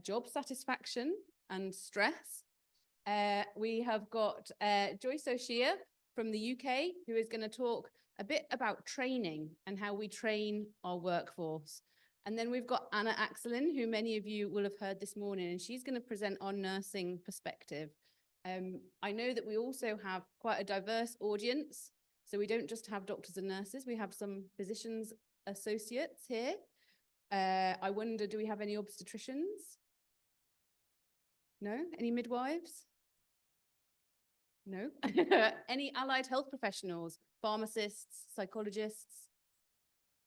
job satisfaction and stress. We have got Joyce O'Shea from the UK, who is going to talk a bit about training and how we train our workforce. And then we've got Anna Axelin, who many of you will have heard this morning, and she's going to present our nursing perspective. I know that we also have quite a diverse audience, so we don't just have doctors and nurses, we have some physicians associates here. I wonder, do we have any obstetricians? No? Any midwives? No? Any allied health professionals? Pharmacists, psychologists?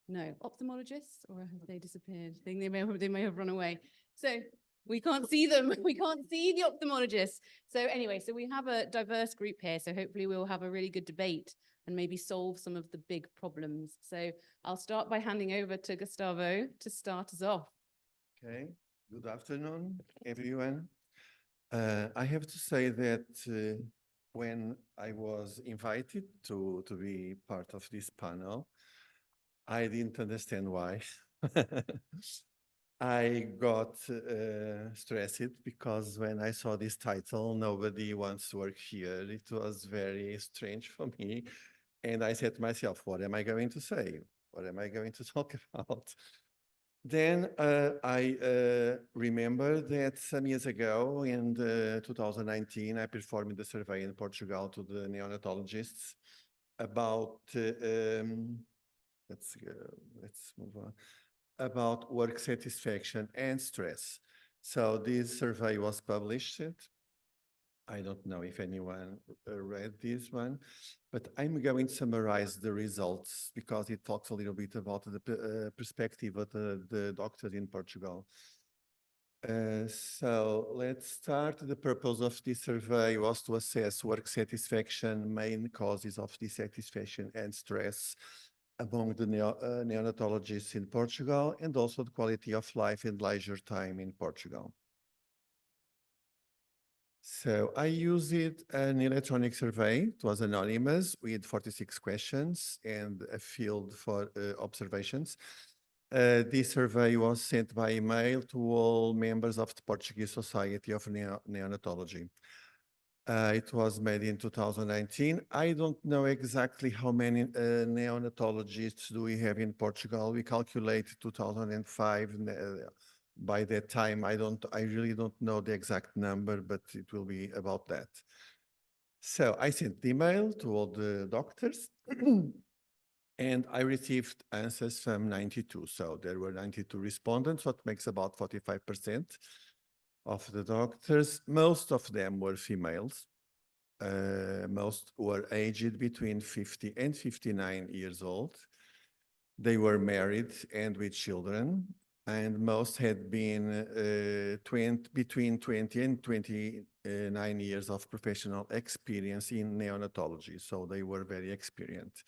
No. Ophthalmologists? Or have they disappeared? I think they may have run away. So we can't see them. We can't see the ophthalmologists. So anyway, so we have a diverse group here. So hopefully we'll have a really good debate and maybe solve some of the big problems. So I'll start by handing over to Gustavo to start us off. Okay, good afternoon, everyone. I have to say that when I was invited to be part of this panel, I didn't understand why. I got stressed because when I saw this title, nobody wants to work here. It was very strange for me. And I said to myself, what am I going to say? What am I going to talk about? Then I remember that some years ago, in 2019, I performed a survey in Portugal to the neonatologists about, let's move on, about work satisfaction and stress. So this survey was published. I don't know if anyone read this one, but I'm going to summarize the results because it talks a little bit about the perspective of the doctors in Portugal. So let's start. The purpose of this survey was to assess work satisfaction, main causes of dissatisfaction and stress among the neonatologists in Portugal, and also the quality of life and leisure time in Portugal. So I used an electronic survey. It was anonymous with 46 questions and a field for observations. This survey was sent by email to all members of the Portuguese Society of Neonatology. It was made in 2019. I don't know exactly how many neonatologists do we have in Portugal. We calculate 2005. By that time, I really don't know the exact number, but it will be about that. So I sent the email to all the doctors and I received answers from 92. So there were 92 respondents, what makes about 45% of the doctors. Most of them were females. Most were aged between 50 and 59 years old. They were married and with children. And most had been between 20 and 29 years of professional experience in neonatology. So they were very experienced.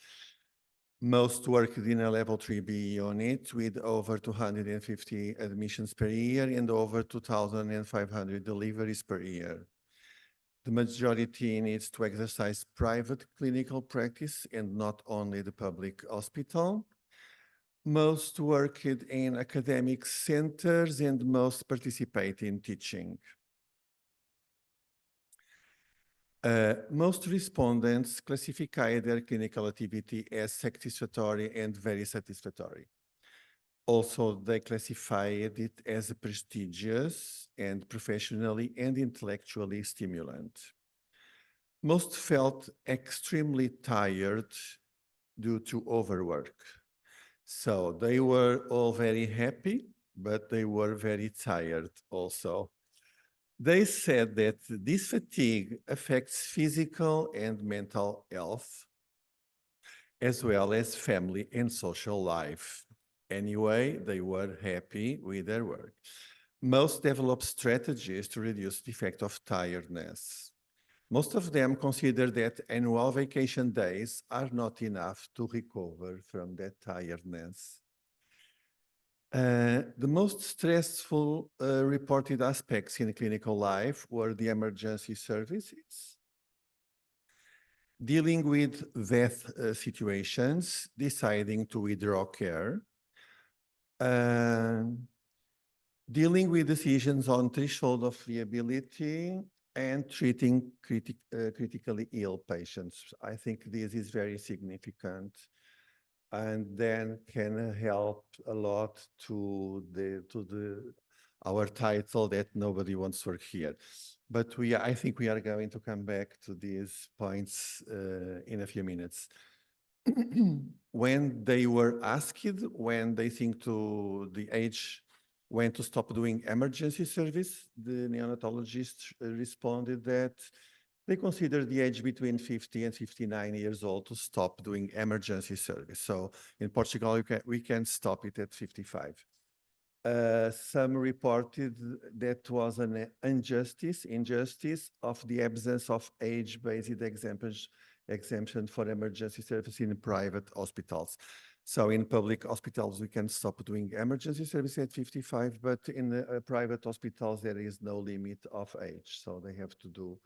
Most worked in a level 3B unit with over 250 admissions per year and over 2,500 deliveries per year. The majority needs to exercise private clinical practice and not only the public hospital. Most worked in academic centers and most participate in teaching. Most respondents classify their clinical activity as satisfactory and very satisfactory. Also, they classified it as prestigious and professionally and intellectually stimulant. Most felt extremely tired due to overwork. So they were all very happy, but they were very tired also. They said that this fatigue affects physical and mental health, as well as family and social life. Anyway, they were happy with their work. Most developed strategies to reduce the effect of tiredness. Most of them consider that annual vacation days are not enough to recover from that tiredness. The most stressful reported aspects in clinical life were the emergency services, dealing with death situations, deciding to withdraw care, dealing with decisions on threshold of viability and treating critically ill patients. I think this is very significant and then can help a lot to our title that nobody wants to work here. But I think we are going to come back to these points in a few minutes. When they were asked when they think to the age when to stop doing emergency service, the neonatologists responded that they consider the age between 50 and 59 years old to stop doing emergency service. So in Portugal, we can stop it at 55. Some reported that was an injustice of the absence of age-based exemption for emergency service in private hospitals. So in public hospitals, we can stop doing emergency service at 55, but in the private hospitals, there is no limit of age. So they have to do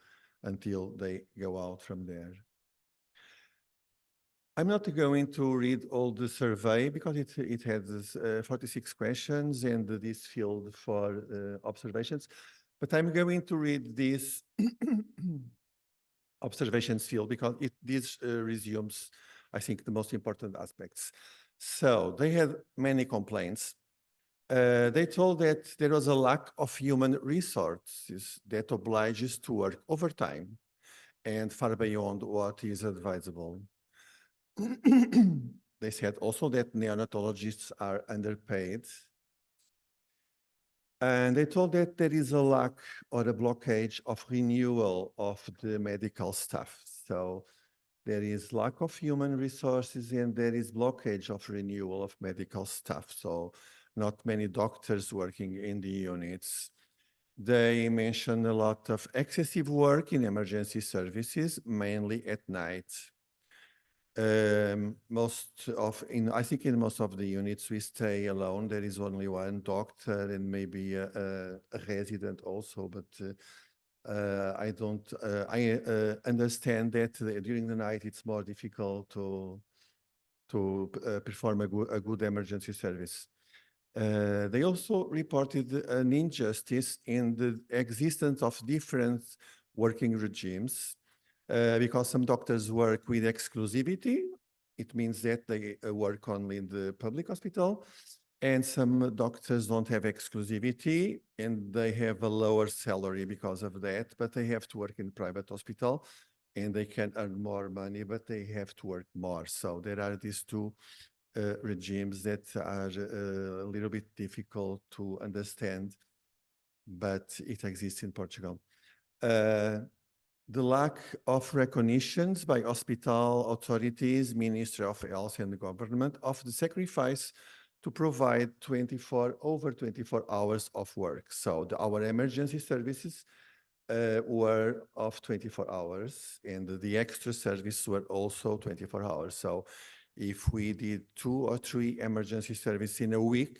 until they go out from there. I'm not going to read all the survey because it has 46 questions and this field for observations, but I'm going to read this observations field because this resumes, I think, the most important aspects. So they had many complaints. They told that there was a lack of human resources that obliges to work overtime and far beyond what is advisable. They said also that neonatologists are underpaid. And they told that there is a lack or a blockage of renewal of the medical staff. So there is lack of human resources and there is blockage of renewal of medical staff. So not many doctors working in the units. They mentioned a lot of excessive work in emergency services, mainly at night. I think in most of the units we stay alone. There is only one doctor and maybe a resident also, but I understand that during the night it's more difficult to perform a good emergency service. They also reported an injustice in the existence of different working regimes because some doctors work with exclusivity. It means that they work only in the public hospital, and some doctors don't have exclusivity and they have a lower salary because of that, but they have to work in private hospital and they can earn more money, but they have to work more. So there are these two regimes that are a little bit difficult to understand, but it exists in Portugal. The lack of recognitions by hospital authorities, Ministry of Health and the government of the sacrifice to provide over 24 hours of work. So our emergency services were of 24 hours and the extra services were also 24 hours. So if we did 2 or 3 emergency services in a week,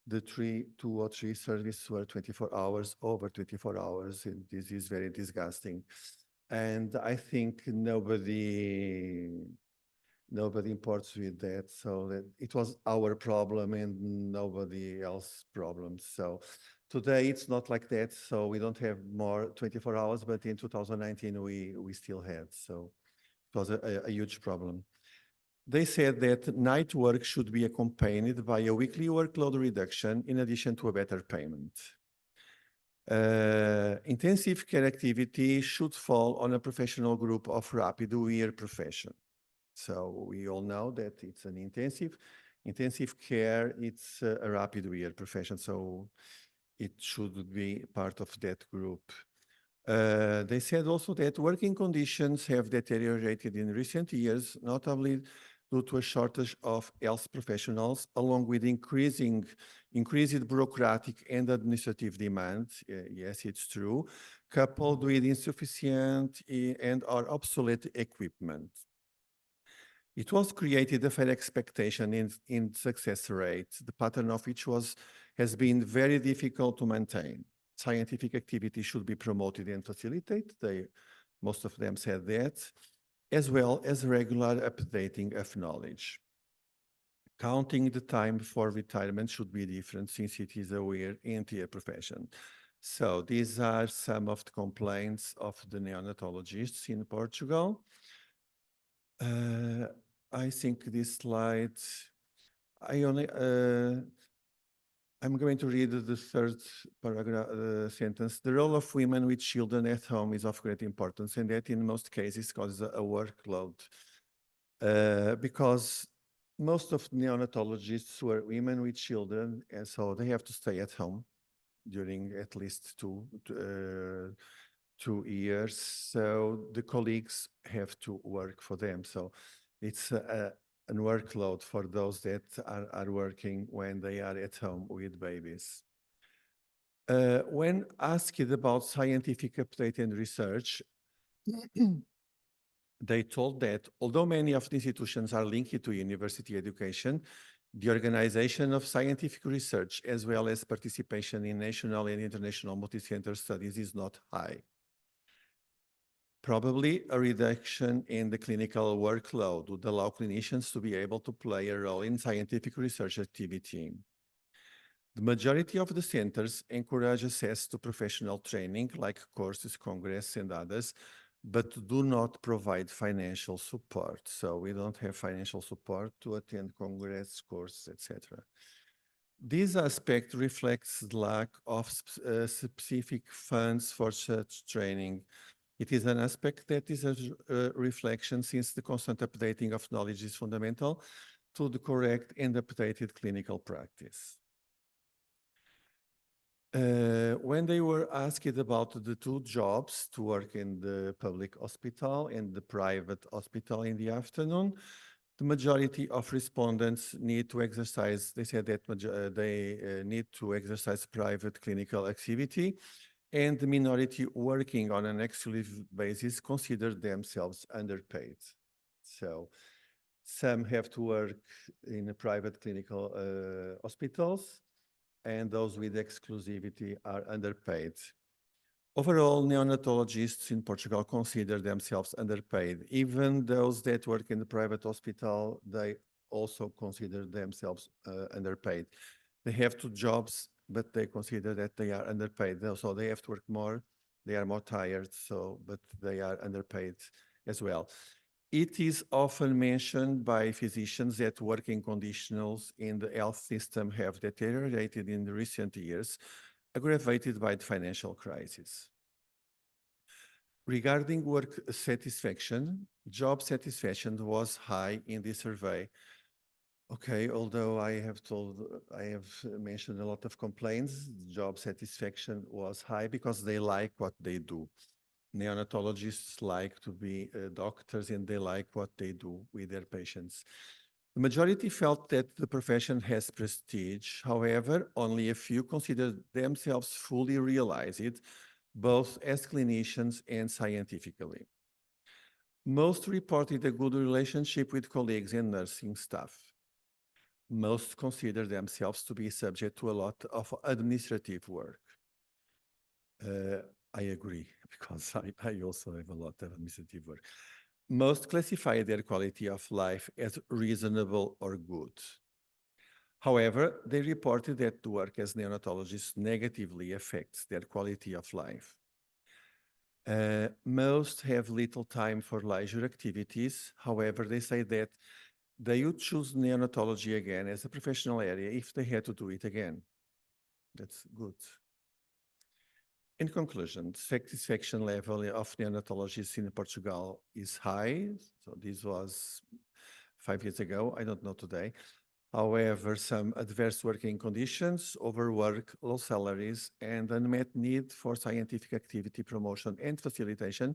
the 2 or 3 services were 24 hours, over 24 hours, and this is very disgusting. And I think nobody imports with that, so that it was our problem and nobody else's problem. So today it's not like that, so we don't have more 24 hours, but in 2019 we still had, so it was a huge problem. They said that night work should be accompanied by a weekly workload reduction in addition to a better payment. Intensive care activity should fall on a professional group of rapid wear profession. So we all know that it's an intensive care, it's a rapid wear profession, so it should be part of that group. They said also that working conditions have deteriorated in recent years, notably due to a shortage of health professionals, along with increased bureaucratic and administrative demand. Yes, it's true, coupled with insufficient and/or obsolete equipment. It was created a fair expectation in success rate, the pattern of which has been very difficult to maintain. Scientific activity should be promoted and facilitated. Most of them said that, as well as regular updating of knowledge. Counting the time before retirement should be different since it is a weird entire profession. So these are some of the complaints of the neonatologists in Portugal. I think this slide, I only, I'm going to read the third paragraph sentence. The role of women with children at home is of great importance, and that in most cases causes a workload. Because most of neonatologists were women with children, and so they have to stay at home during at least 2 years. So the colleagues have to work for them. So it's a workload for those that are working when they are at home with babies. When asked about scientific update and research, they told that although many of the institutions are linked to university education, the organization of scientific research as well as participation in national and international multi-center studies is not high. Probably a reduction in the clinical workload would allow clinicians to be able to play a role in scientific research activity. The majority of the centers encourage access to professional training like courses, congress, and others, but do not provide financial support. So we don't have financial support to attend congress, courses, etc. This aspect reflects the lack of specific funds for such training. It is an aspect that is a reflection since the constant updating of knowledge is fundamental to the correct and updated clinical practice. When they were asked about the two jobs to work in the public hospital and the private hospital in the afternoon, the majority of respondents need to exercise, they said that they need to exercise private clinical activity, and the minority working on an exclusive basis consider themselves underpaid. So some have to work in private clinical hospitals, and those with exclusivity are underpaid. Overall, neonatologists in Portugal consider themselves underpaid. Even those that work in the private hospital, they also consider themselves underpaid. They have two jobs, but they consider that they are underpaid. So they have to work more, they are more tired, but they are underpaid as well. It is often mentioned by physicians that working conditions in the health system have deteriorated in the recent years, aggravated by the financial crisis. Regarding work satisfaction, job satisfaction was high in this survey. Okay, although I have mentioned a lot of complaints, job satisfaction was high because they like what they do. Neonatologists like to be doctors and they like what they do with their patients. The majority felt that the profession has prestige. However, only a few consider themselves fully realize it, both as clinicians and scientifically. Most reported a good relationship with colleagues and nursing staff. Most consider themselves to be subject to a lot of administrative work. I agree, because I also have a lot of administrative work. Most classify their quality of life as reasonable or good. However, they reported that the work as neonatologists negatively affects their quality of life. Most have little time for leisure activities. However, they say that they would choose neonatology again as a professional area if they had to do it again. That's good. In conclusion, the satisfaction level of neonatologists in Portugal is high. So this was 5 years ago. I don't know today. However, some adverse working conditions, overwork, low salaries, and unmet need for scientific activity promotion and facilitation,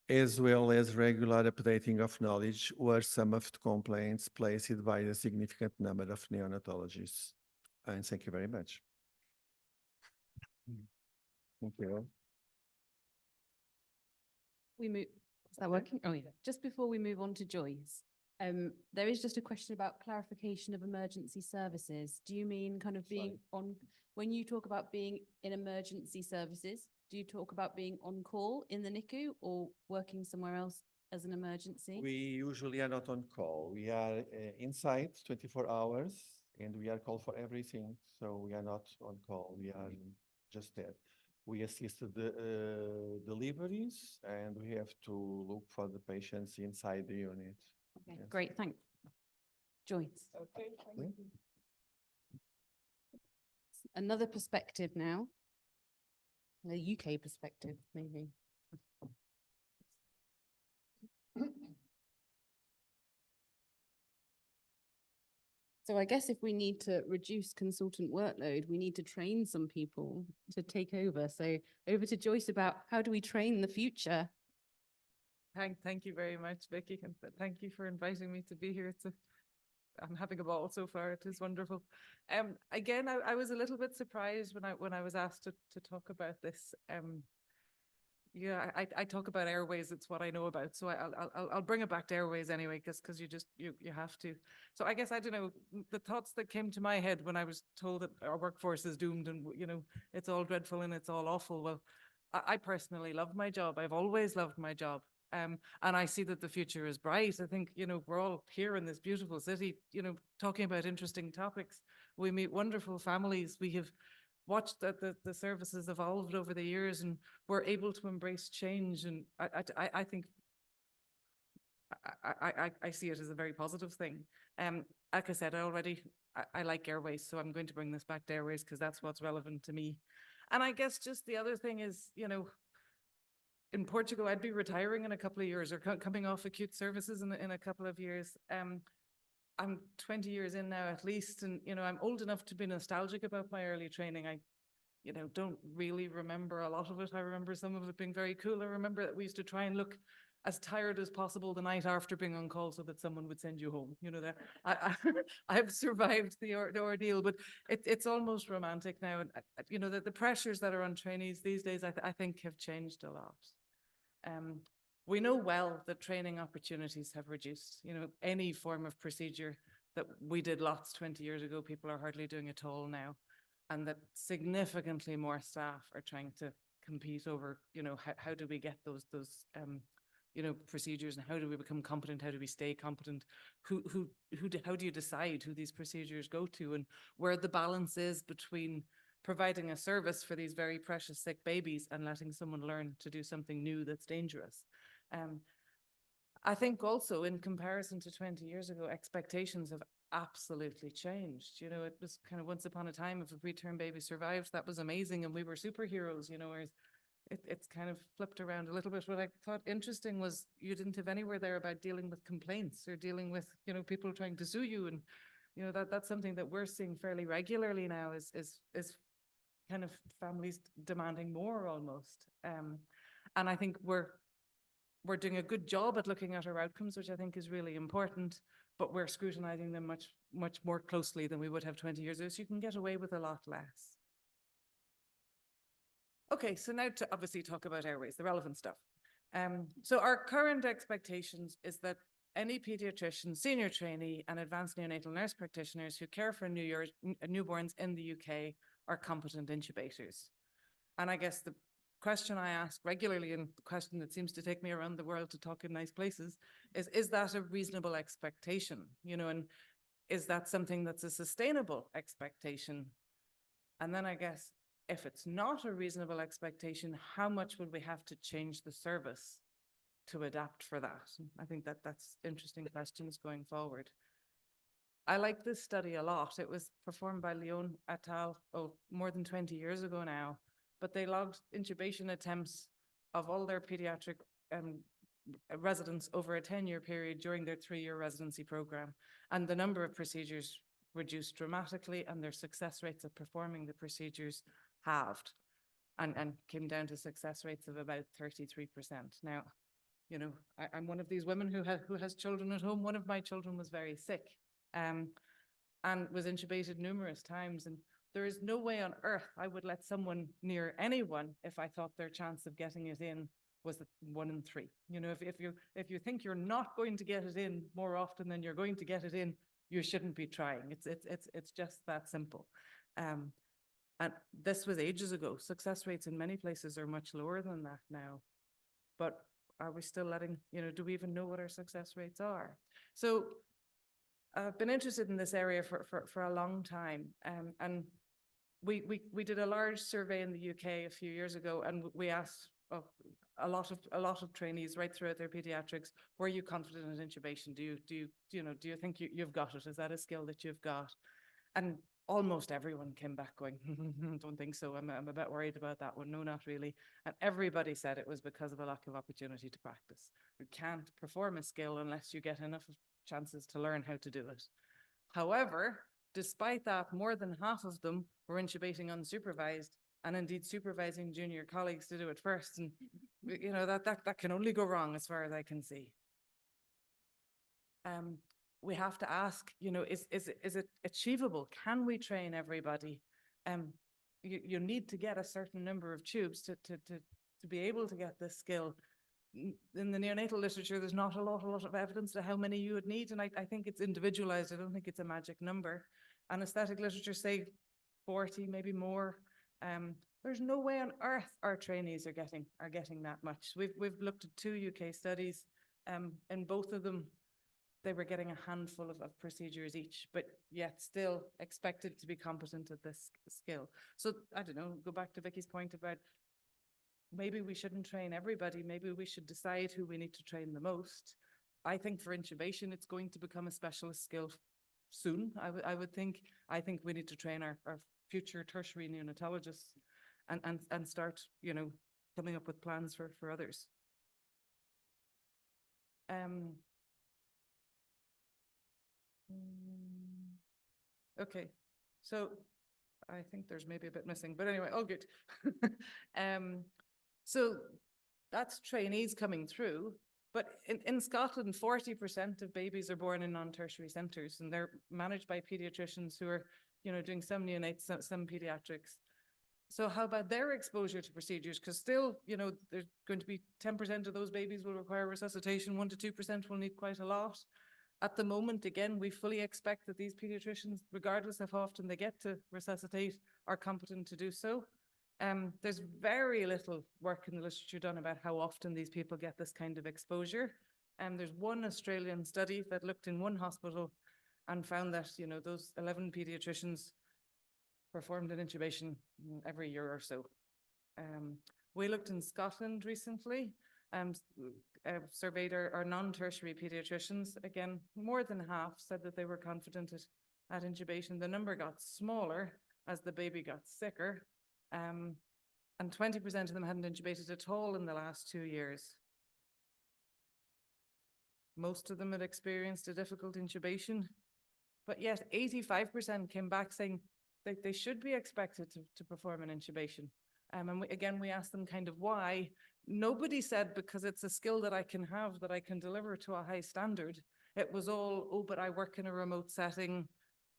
as well as regular updating of knowledge, were some of the complaints placed by a significant number of neonatologists. And thank you very much. Thank you. Is that working? Oh, yeah. Just before we move on to Joyce, there is just a question about clarification of emergency services. Do you mean kind of being on, when you talk about being in emergency services, do you talk about being on call in the NICU or working somewhere else as an emergency? We usually are not on call. We are inside 24 hours and we are called for everything. So we are not on call. We are just there. We assisted the deliveries and we have to look for the patients inside the unit. Okay, Yes. great, thanks. Joyce. Okay, thank you. Another perspective now, a UK perspective, maybe. So I guess if we need to reduce consultant workload, we need to train some people to take over. So over to Joyce about how do we train the future? Thank you very much, Vicky, and thank you for inviting me to be here. I'm having a ball so far. It is wonderful. Again, I was a little bit surprised when I was asked to talk about this. Yeah, I talk about airways. It's what I know about. So I'll bring it back to airways anyway, because you have to. So I guess, I don't know, the thoughts that came to my head when I was told that our workforce is doomed and, you know, it's all dreadful and it's all awful. Well, I personally love my job. I've always loved my job. And I see that the future is bright. I think, you know, we're all here in this beautiful city, you know, talking about interesting topics. We meet wonderful families. We have watched the services evolved over the years, and we're able to embrace change. And I think I see it as a very positive thing. Like I said already, I like airways, so I'm going to bring this back to airways because that's what's relevant to me. And I guess just the other thing is, you know, in Portugal, I'd be retiring in a couple of years, or coming off acute services in a couple of years. I'm 20 years in now at least, and, you know, I'm old enough to be nostalgic about my early training. I, you know, don't really remember a lot of it. I remember some of it being very cool. I remember that we used to try and look as tired as possible the night after being on call so that someone would send you home. You know, that I've survived the ordeal, but it's almost romantic now. And, you know, the pressures that are on trainees these days, I think have changed a lot. We know well that training opportunities have reduced. You know, any form of procedure that we did lots 20 years ago, people are hardly doing at all now. And that significantly more staff are trying to compete over, you know, how do we get those you know, procedures, and how do we become competent? How do we stay competent? How do you decide who these procedures go to, and where the balance is between providing a service for these very precious sick babies and letting someone learn to do something new that's dangerous. I think also, in comparison to 20 years ago, expectations have absolutely changed. You know, it was kind of once upon a time, if a preterm baby survived, that was amazing and we were superheroes, you know, whereas it's kind of flipped around a little bit. What I thought interesting was you didn't have anywhere there about dealing with complaints or dealing with, you know, people trying to sue you. And, you know, that's something that we're seeing fairly regularly now, is kind of families demanding more almost. And I think we're doing a good job at looking at our outcomes, which I think is really important, but we're scrutinizing them much more closely than we would have 20 years ago. So you can get away with a lot less. Okay, so now to obviously talk about airways, the relevant stuff. So our current expectations is that any pediatrician, senior trainee, and advanced neonatal nurse practitioners who care for newborns in the UK are competent intubators. And I guess the question I ask regularly, and the question that seems to take me around the world to talk in nice places, is that a reasonable expectation? You know, and is that something that's a sustainable expectation? And then I guess, if it's not a reasonable expectation, how much would we have to change the service to adapt for that? I think that's interesting questions going forward. I like this study a lot. It was performed by Leon et al. More than 20 years ago now, but they logged intubation attempts of all their pediatric residents over a 10-year period during their 3-year residency program. And the number of procedures reduced dramatically, and their success rates of performing the procedures halved, and came down to success rates of about 33%. Now, you know, I'm one of these women who has children at home. One of my children was very sick, and was intubated numerous times. And there is no way on earth I would let someone near anyone if I thought their chance of getting it in was 1 in 3. You know, if you think you're not going to get it in more often than you're going to get it in, you shouldn't be trying. It's just that simple. And this was ages ago. Success rates in many places are much lower than that now. But are we still letting, do we even know what our success rates are? So I've been interested in this area for a long time. And we did a large survey in the UK a few years ago, and we asked a lot of trainees right throughout their pediatrics, were you confident in intubation? Do you think you've got it? Is that a skill that you've got? And almost everyone came back going, don't think so. I'm a bit worried about that one. No, not really. And everybody said it was because of a lack of opportunity to practice. You can't perform a skill unless you get enough chances to learn how to do it. However, despite that, more than half of them were intubating unsupervised, and indeed supervising junior colleagues to do it first. And that can only go wrong as far as I can see. We have to ask, is it achievable? Can we train everybody? You need to get a certain number of tubes to be able to get this skill. In the neonatal literature, there's not a lot of evidence to how many you would need, and I think it's individualized. I don't think it's a magic number. Anesthetic literature say 40, maybe more. There's no way on earth our trainees are getting that much. We've looked at 2 UK studies. In both of them, they were getting a handful of procedures each, but yet still expected to be competent at this skill. So I don't know, go back to Vicky's point about maybe we shouldn't train everybody. Maybe we should decide who we need to train the most. I think for intubation, it's going to become a specialist skill soon. I would think. I think we need to train our future tertiary neonatologists and start, coming up with plans for others. Okay, so I think there's maybe a bit missing, but anyway, all good. So that's trainees coming through, but in Scotland, 40% of babies are born in non-tertiary centres, and they're managed by paediatricians who are, doing some neonates, some pediatrics. So how about their exposure to procedures? Because still, there's going to be 10% of those babies will require resuscitation, 1 to 2% will need quite a lot. At the moment, again, we fully expect that these pediatricians, regardless of how often they get to resuscitate, are competent to do so. There's very little work in the literature done about how often these people get this kind of exposure. There's one Australian study that looked in one hospital and found that, those 11 pediatricians performed an intubation every year or so. We looked in Scotland recently, surveyed our non-tertiary pediatricians. Again, more than half said that they were confident at intubation. The number got smaller as the baby got sicker, and 20% of them hadn't intubated at all in the last 2 years. Most of them had experienced a difficult intubation, but yet 85% came back saying that they should be expected to perform an intubation. And we asked them kind of why. Nobody said because it's a skill that I can have, that I can deliver to a high standard. It was all, oh, but I work in a remote setting.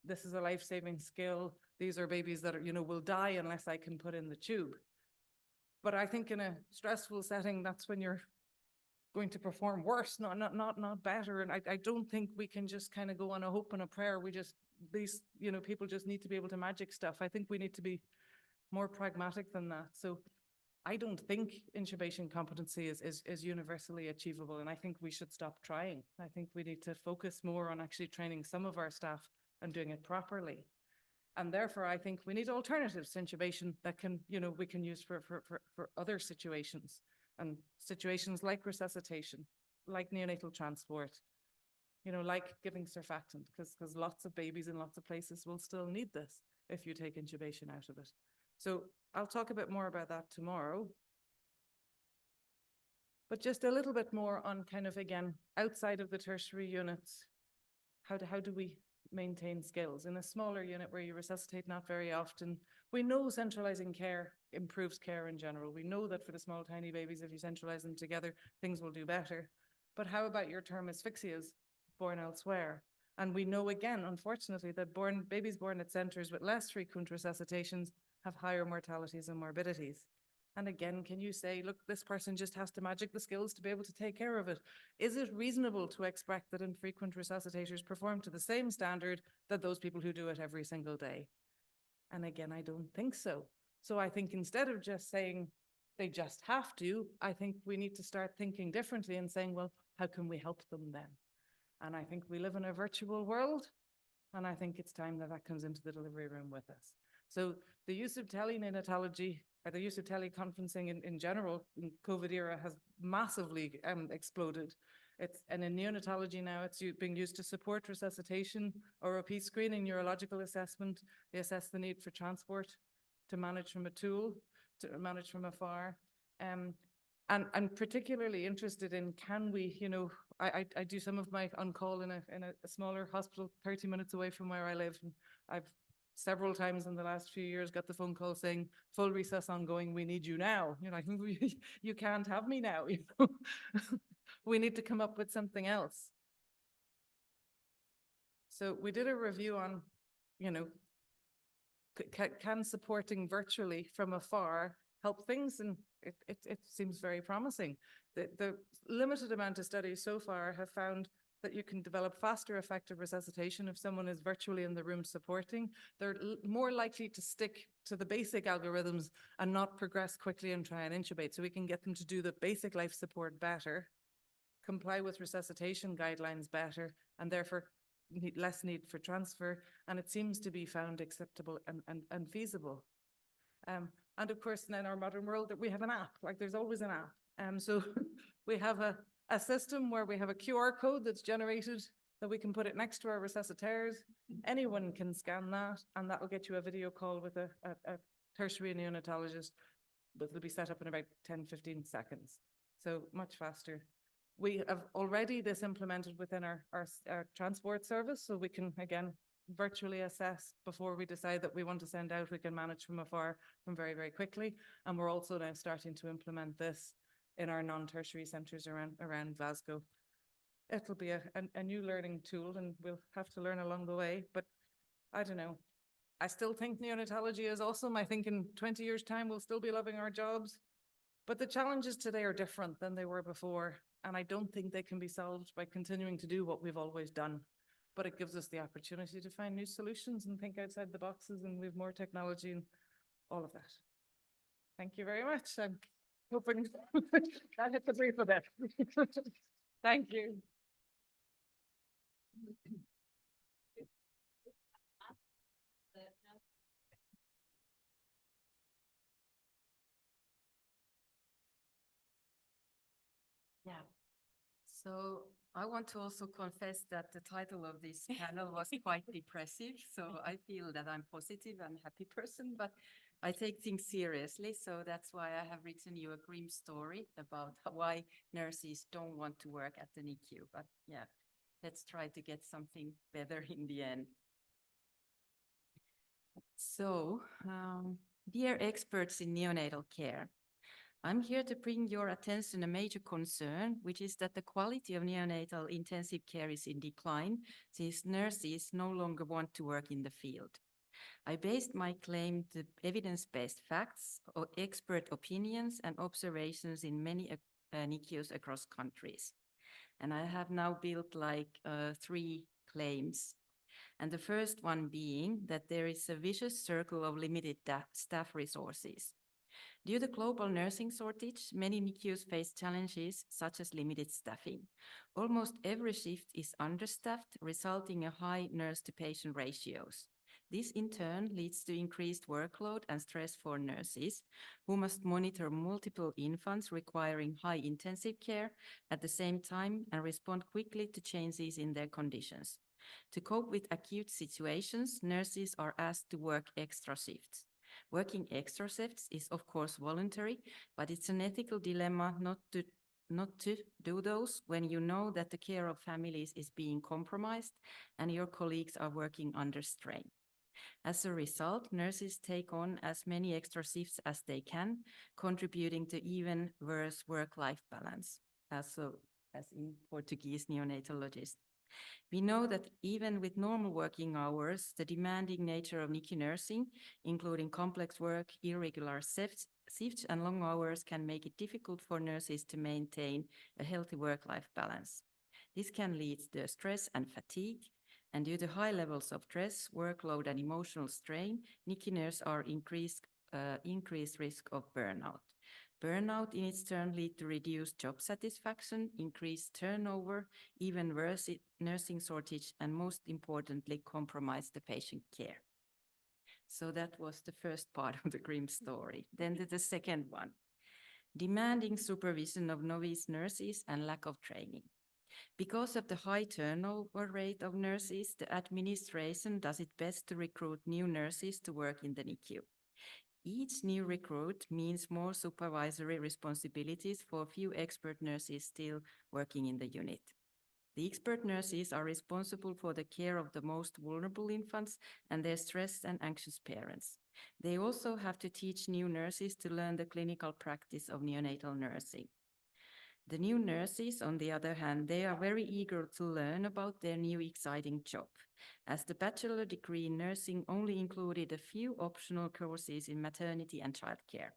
This is a life-saving skill. These are babies that are, will die unless I can put in the tube. But I think in a stressful setting, that's when you're going to perform worse, not better. And I don't think we can just kind of go on a hope and a prayer. These people just need to be able to magic stuff. I think we need to be more pragmatic than that. So I don't think intubation competency is universally achievable, and I think we should stop trying. I think we need to focus more on actually training some of our staff and doing it properly. And therefore, I think we need alternatives to intubation that can, we can use for other situations, and situations like resuscitation, like neonatal transport, like giving surfactant, because lots of babies in lots of places will still need this if you take intubation out of it. So I'll talk a bit more about that tomorrow. But just a little bit more on kind of, again, outside of the tertiary units, how do we maintain skills? In a smaller unit where you resuscitate not very often, we know centralizing care improves care in general. We know that for the small, tiny babies, if you centralize them together, things will do better. But how about your term asphyxias born elsewhere? And we know, again, unfortunately, that babies born at centres with less frequent resuscitations have higher mortalities and morbidities. And again, can you say, look, this person just has to magic the skills to be able to take care of it? Is it reasonable to expect that infrequent resuscitators perform to the same standard that those people who do it every single day? And again, I don't think so. So I think instead of just saying they just have to, I think we need to start thinking differently and saying, well, how can we help them then? And I think we live in a virtual world, and I think it's time that that comes into the delivery room with us. So the use of teleneonatology, or the use of teleconferencing in general in COVID era has massively exploded. And in neonatology now, it's being used to support resuscitation, ROP screening, neurological assessment. They assess the need for transport, to manage from a tool, to manage from afar. And I'm particularly interested in, can we, you know, I do some of my on-call in a smaller hospital 30 minutes away from where I live. And I've several times in the last few years got the phone call saying, full recess ongoing, we need you now. You know, I think you can't have me now, you know. We need to come up with something else. So we did a review on, you know, can supporting virtually from afar help things? And it seems very promising. The limited amount of studies so far have found that you can develop faster effective resuscitation if someone is virtually in the room supporting. They're more likely to stick to the basic algorithms and not progress quickly and try and intubate. So we can get them to do the basic life support better, comply with resuscitation guidelines better, and therefore less need for transfer. And it seems to be found acceptable and feasible. And of course, in our modern world, that we have an app, like there's always an app. So we have a system where we have a QR code that's generated that we can put it next to our resuscitators. Anyone can scan that, and that will get you a video call with a tertiary neonatologist, but it'll be set up in about 10, 15 seconds. So much faster. We have already this implemented within our transport service, so we can, again, virtually assess before we decide that we want to send out. We can manage from afar from very, very quickly. And we're also now starting to implement this in our non-tertiary centres around Glasgow. It'll be a new learning tool, and we'll have to learn along the way. But I don't know. I still think neonatology is awesome. I think in 20 years' time, we'll still be loving our jobs. But the challenges today are different than they were before. And I don't think they can be solved by continuing to do what we've always done. But it gives us the opportunity to find new solutions and think outside the boxes, and we have more technology and all of that. Thank you very much. I'm hoping that hit the brief of it. Thank you. Yeah. So I want to also confess that the title of this panel was quite depressive. So I feel that I'm positive and happy person, but I take things seriously. So that's why I have written you a grim story about why nurses don't want to work at the NICU. But yeah, let's try to get something better in the end. So, dear experts in neonatal care, I'm here to bring your attention a major concern, which is that the quality of neonatal intensive care is in decline since nurses no longer want to work in the field. I based my claim to evidence-based facts, expert opinions, and observations in many NICUs across countries. And I have now built like 3 claims. And the first one being that there is a vicious circle of limited staff resources. Due to global nursing shortage, many NICUs face challenges such as limited staffing. Almost every shift is understaffed, resulting in high nurse-to-patient ratios. This in turn leads to increased workload and stress for nurses, who must monitor multiple infants requiring high intensive care at the same time and respond quickly to changes in their conditions. To cope with acute situations, nurses are asked to work extra shifts. Working extra shifts is of course voluntary, but it's an ethical dilemma not to do those when you know that the care of families is being compromised and your colleagues are working under strain. As a result, nurses take on as many extra shifts as they can, contributing to even worse work-life balance, as in Portuguese neonatologist. We know that even with normal working hours, the demanding nature of NICU nursing, including complex work, irregular shifts, and long hours, can make it difficult for nurses to maintain a healthy work-life balance. This can lead to stress and fatigue, and due to high levels of stress, workload, and emotional strain, NICU nurses are increased risk of burnout. Burnout in its turn lead to reduced job satisfaction, increased turnover, even worse nursing shortage, and most importantly, compromise the patient care. So that was the first part of the grim story. Then the second one, demanding supervision of novice nurses and lack of training. Because of the high turnover rate of nurses, the administration does its best to recruit new nurses to work in the NICU. Each new recruit means more supervisory responsibilities for few expert nurses still working in the unit. The expert nurses are responsible for the care of the most vulnerable infants and their stressed and anxious parents. They also have to teach new nurses to learn the clinical practice of neonatal nursing. The new nurses, on the other hand, they are very eager to learn about their new exciting job, as the bachelor degree in nursing only included a few optional courses in maternity and childcare.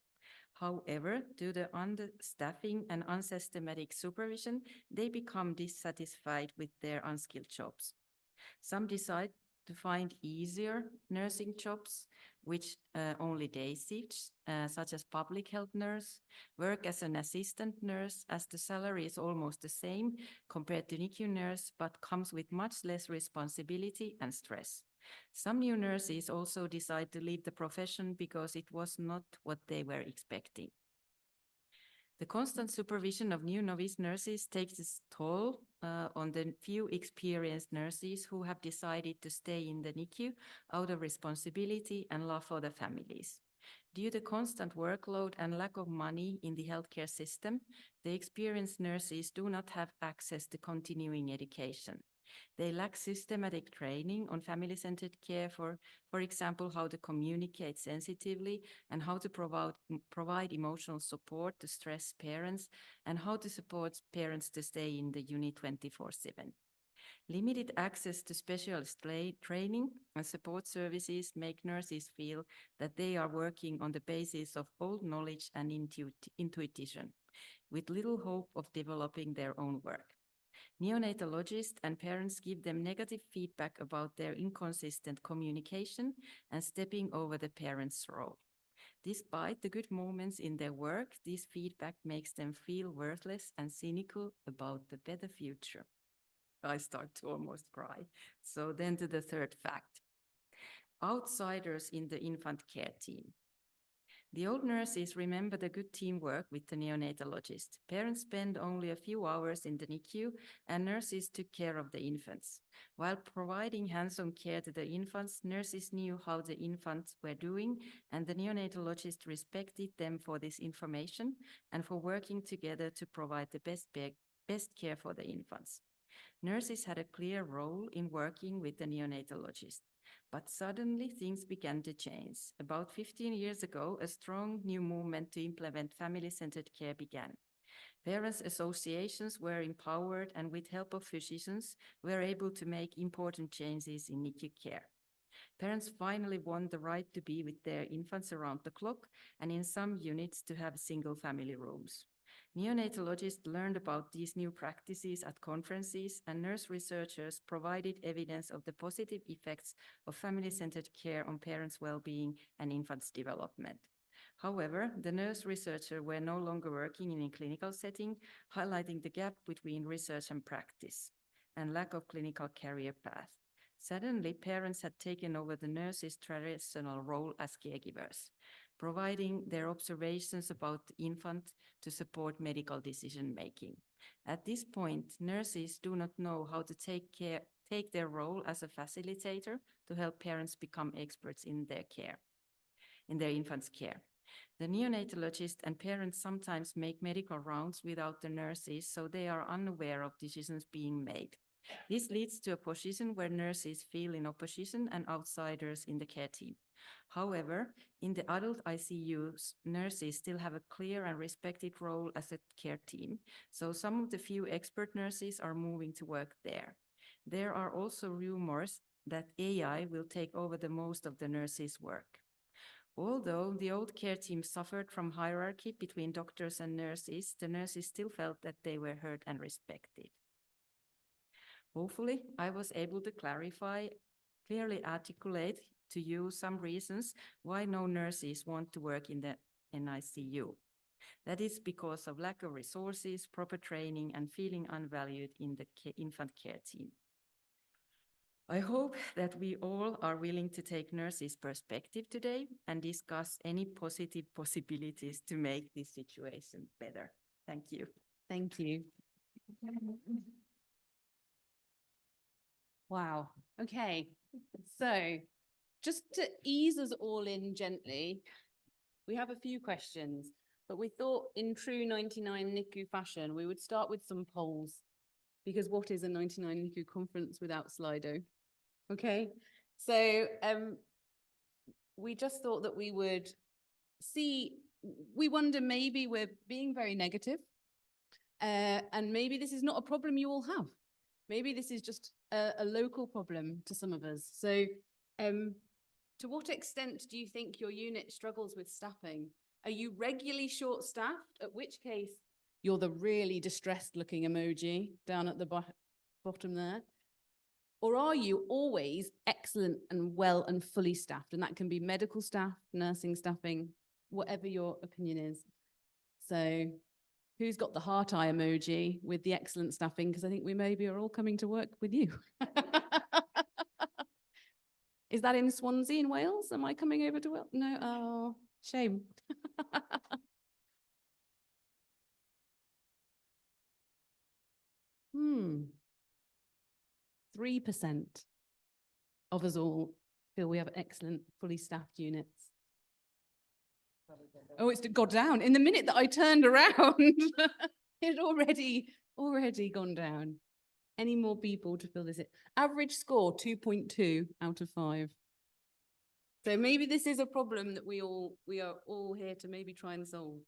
However, due to understaffing and unsystematic supervision, they become dissatisfied with their unskilled jobs. Some decide to find easier nursing jobs, which only day shifts, such as public health nurse, work as an assistant nurse, as the salary is almost the same compared to NICU nurse, but comes with much less responsibility and stress. Some new nurses also decide to leave the profession because it was not what they were expecting. The constant supervision of new novice nurses takes its toll on the few experienced nurses who have decided to stay in the NICU out of responsibility and love for the families. Due to constant workload and lack of money in the healthcare system, the experienced nurses do not have access to continuing education. They lack systematic training on family-centered care, for example, how to communicate sensitively and how to provide emotional support to stressed parents and how to support parents to stay in the unit 24/7. Limited access to specialist training and support services make nurses feel that they are working on the basis of old knowledge and intuition, with little hope of developing their own work. Neonatologists and parents give them negative feedback about their inconsistent communication and stepping over the parent's role. Despite the good moments in their work, this feedback makes them feel worthless and cynical about the better future. I start to almost cry. So then to the third fact. Outsiders in the infant care team. The old nurses remember the good teamwork with the neonatologist. Parents spend only a few hours in the NICU and nurses took care of the infants. While providing hands-on care to the infants, nurses knew how the infants were doing and the neonatologist respected them for this information and for working together to provide the best care for the infants. Nurses had a clear role in working with the neonatologist. But suddenly things began to change. About 15 years ago, a strong new movement to implement family-centered care began. Parents' associations were empowered and with help of physicians were able to make important changes in NICU care. Parents finally won the right to be with their infants around the clock and in some units to have single family rooms. Neonatologists learned about these new practices at conferences, and nurse researchers provided evidence of the positive effects of family-centered care on parents' well-being and infants' development. However, the nurse researchers were no longer working in a clinical setting, highlighting the gap between research and practice and lack of clinical career path. Suddenly, parents had taken over the nurses' traditional role as caregivers, providing their observations about the infant to support medical decision-making. At this point, nurses do not know how to take their role as a facilitator to help parents become experts in their care, in their infant's care. The neonatologist and parents sometimes make medical rounds without the nurses, so they are unaware of decisions being made. This leads to a position where nurses feel in opposition and outsiders in the care team. However, in the adult ICUs, nurses still have a clear and respected role as a care team, so some of the few expert nurses are moving to work there. There are also rumors that AI will take over the most of the nurses' work. Although the old care team suffered from hierarchy between doctors and nurses, the nurses still felt that they were heard and respected. Hopefully, I was able to clearly articulate to you some reasons why no nurses want to work in the NICU. That is because of lack of resources, proper training, and feeling unvalued in the infant care team. I hope that we all are willing to take nurses' perspective today and discuss any positive possibilities to make this situation better. Thank you. Thank you. Wow. Okay. So just to ease us all in gently, we have a few questions, but we thought in true 99 NICU fashion, we would start with some polls, because what is a 99 NICU conference without Slido? Okay. So we just thought that we would see, we wonder maybe we're being very negative, and maybe this is not a problem you all have. Maybe this is just a local problem to some of us. So to what extent do you think your unit struggles with staffing? Are you regularly short-staffed? At which case, you're the really distressed looking emoji down at the bottom there. Or are you always excellent and well and fully staffed? And that can be medical staff, nursing staffing, whatever your opinion is. So who's got the heart eye emoji with the excellent staffing? Because I think we maybe are all coming to work with you. Is that in Swansea in Wales? Am I coming over to Wales? No, oh, shame. Hmm. 3% of us all feel we have excellent, fully staffed units. Oh, it's gone down. In the minute that I turned around, it already gone down. Any more people to fill this in? Average score, 2.2 out of 5. So maybe this is a problem that we are all here to maybe try and solve.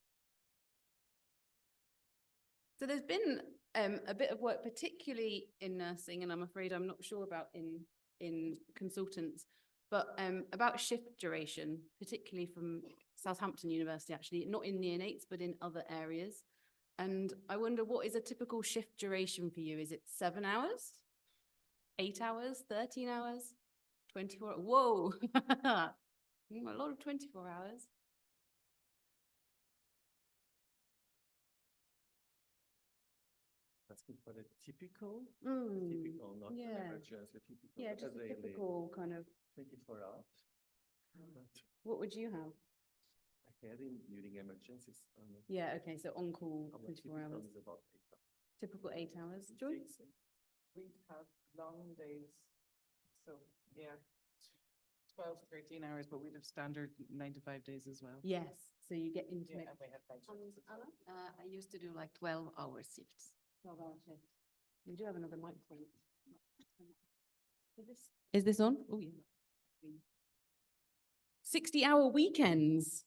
So there's been a bit of work, particularly in nursing, and I'm afraid I'm not sure about in consultants, but about shift duration, particularly from Southampton University, actually, not in neonates, but in other areas. And I wonder, what is a typical shift duration for you? Is it 7 hours, 8 hours, 13 hours, 24? Whoa, a lot of 24 hours. Asking for a typical, Mm, not yeah. an emergency, typical. Yeah, because just a they live typical kind of, 24 hours. But what would you have? I had in during emergencies. Yeah, okay, so on call, Our 24 typical hours. is about 8 hours. Typical 8 hours. Joyce? We'd have long days. So, yeah, 12, 13 hours, but we'd have standard 9 to 5 days as well. Yes, so you get into Yeah, it. and we have night shifts as well. Anna? I used to do like 12-hour shifts. 12-hour shift. We do have another microphone. Is this on? Oh, yeah. 60-hour weekends.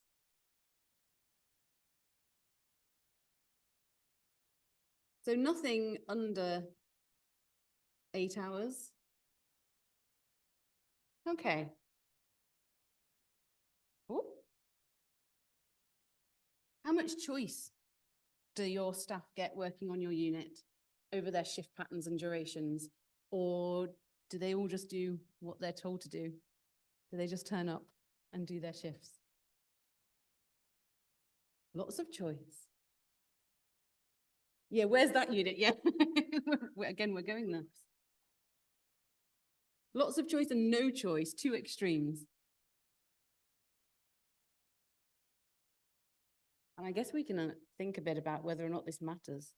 So nothing under 8 hours. Okay. Oh. How much choice do your staff get working on your unit over their shift patterns and durations? Or do they all just do what they're told to do? Do they just turn up and do their shifts? Lots of choice. Yeah, where's that unit? Yeah, again, we're going there. Lots of choice and no choice, 2 extremes. And I guess we can think a bit about whether or not this matters.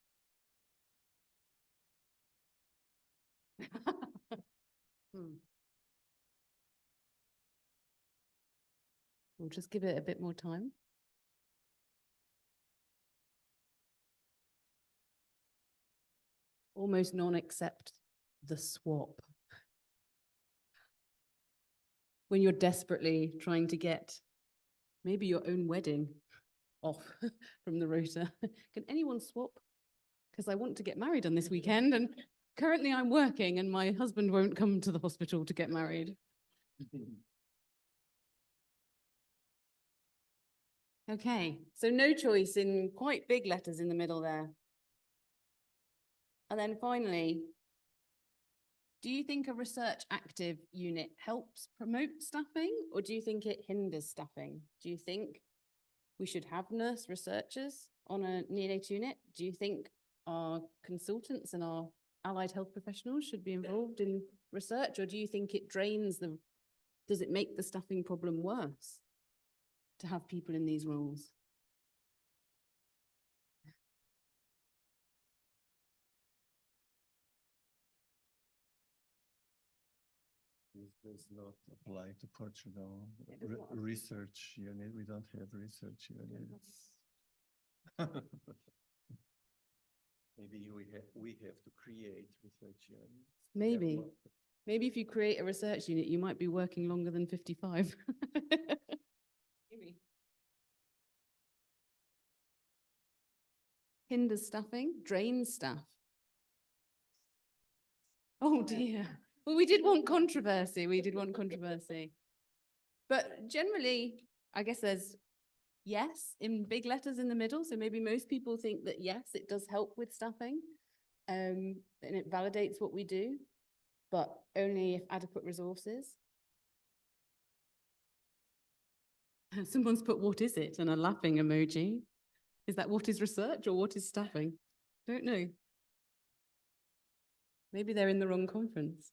We'll just give it a bit more time. Almost none except the swap. When you're desperately trying to get maybe your own wedding off from the rota. Can anyone swap? Because I want to get married on this weekend, and currently I'm working and my husband won't come to the hospital to get married. Okay, so no choice in quite big letters in the middle there. And then finally, do you think a research active unit helps promote staffing, or do you think it hinders staffing? Do you think we should have nurse researchers on a neonatal unit? Do you think our consultants and our allied health professionals should be involved in research, or do you think it does it make the staffing problem worse to have people in these roles? This does not apply to Portugal. It does not. Research unit, we don't have research units. Maybe we have to create research units. Maybe. Maybe if you create a research unit, you might be working longer than 55. Maybe. Hinders staffing, drains staff. Oh dear. Well, we did want controversy. We did want controversy. But generally, I guess there's yes in big letters in the middle. So maybe most people think that yes, it does help with staffing. And it validates what we do, but only if adequate resources. Someone's put, what is it? And a laughing emoji. Is that what is research or what is staffing? Don't know. Maybe they're in the wrong conference.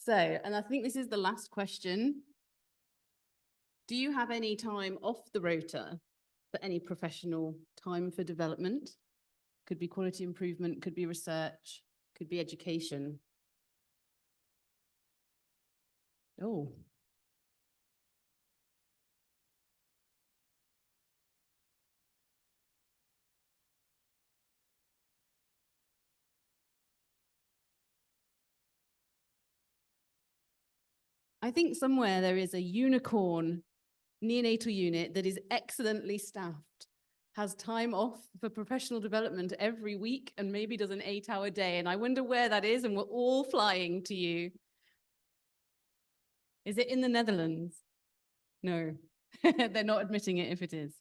So, and I think this is the last question. Do you have any time off the rota for any professional time for development? Could be quality improvement, could be research, could be education. Oh. I think somewhere there is a unicorn neonatal unit that is excellently staffed, has time off for professional development every week, and maybe does an 8-hour day. And I wonder where that is, and we're all flying to you. Is it in the Netherlands? No, they're not admitting it if it is.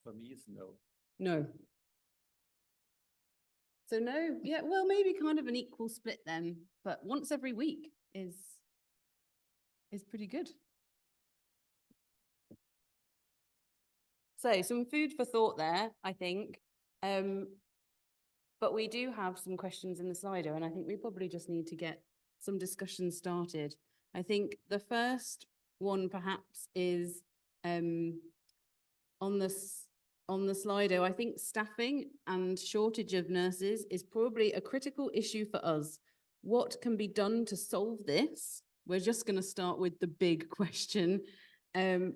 For me, it's no. No. So no, yeah, well, maybe kind of an equal split then, but once every week is pretty good. So some food for thought there, I think. But we do have some questions in the Slido, and I think we probably just need to get some discussion started. I think the first one perhaps is on the Slido. I think staffing and shortage of nurses is probably a critical issue for us. What can be done to solve this? We're just going to start with the big question. And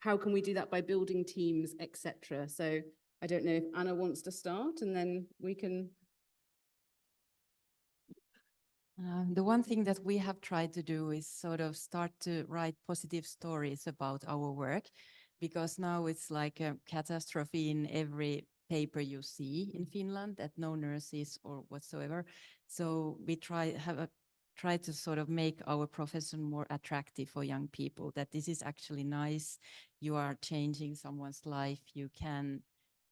how can we do that by building teams, etc.? So I don't know if Anna wants to start, and then we can. The one thing that we have tried to do is sort of start to write positive stories about our work, because now it's like a catastrophe in every paper you see in Finland, that no nurses or whatsoever. So we try to sort of make our profession more attractive for young people, that this is actually nice. You are changing someone's life. You can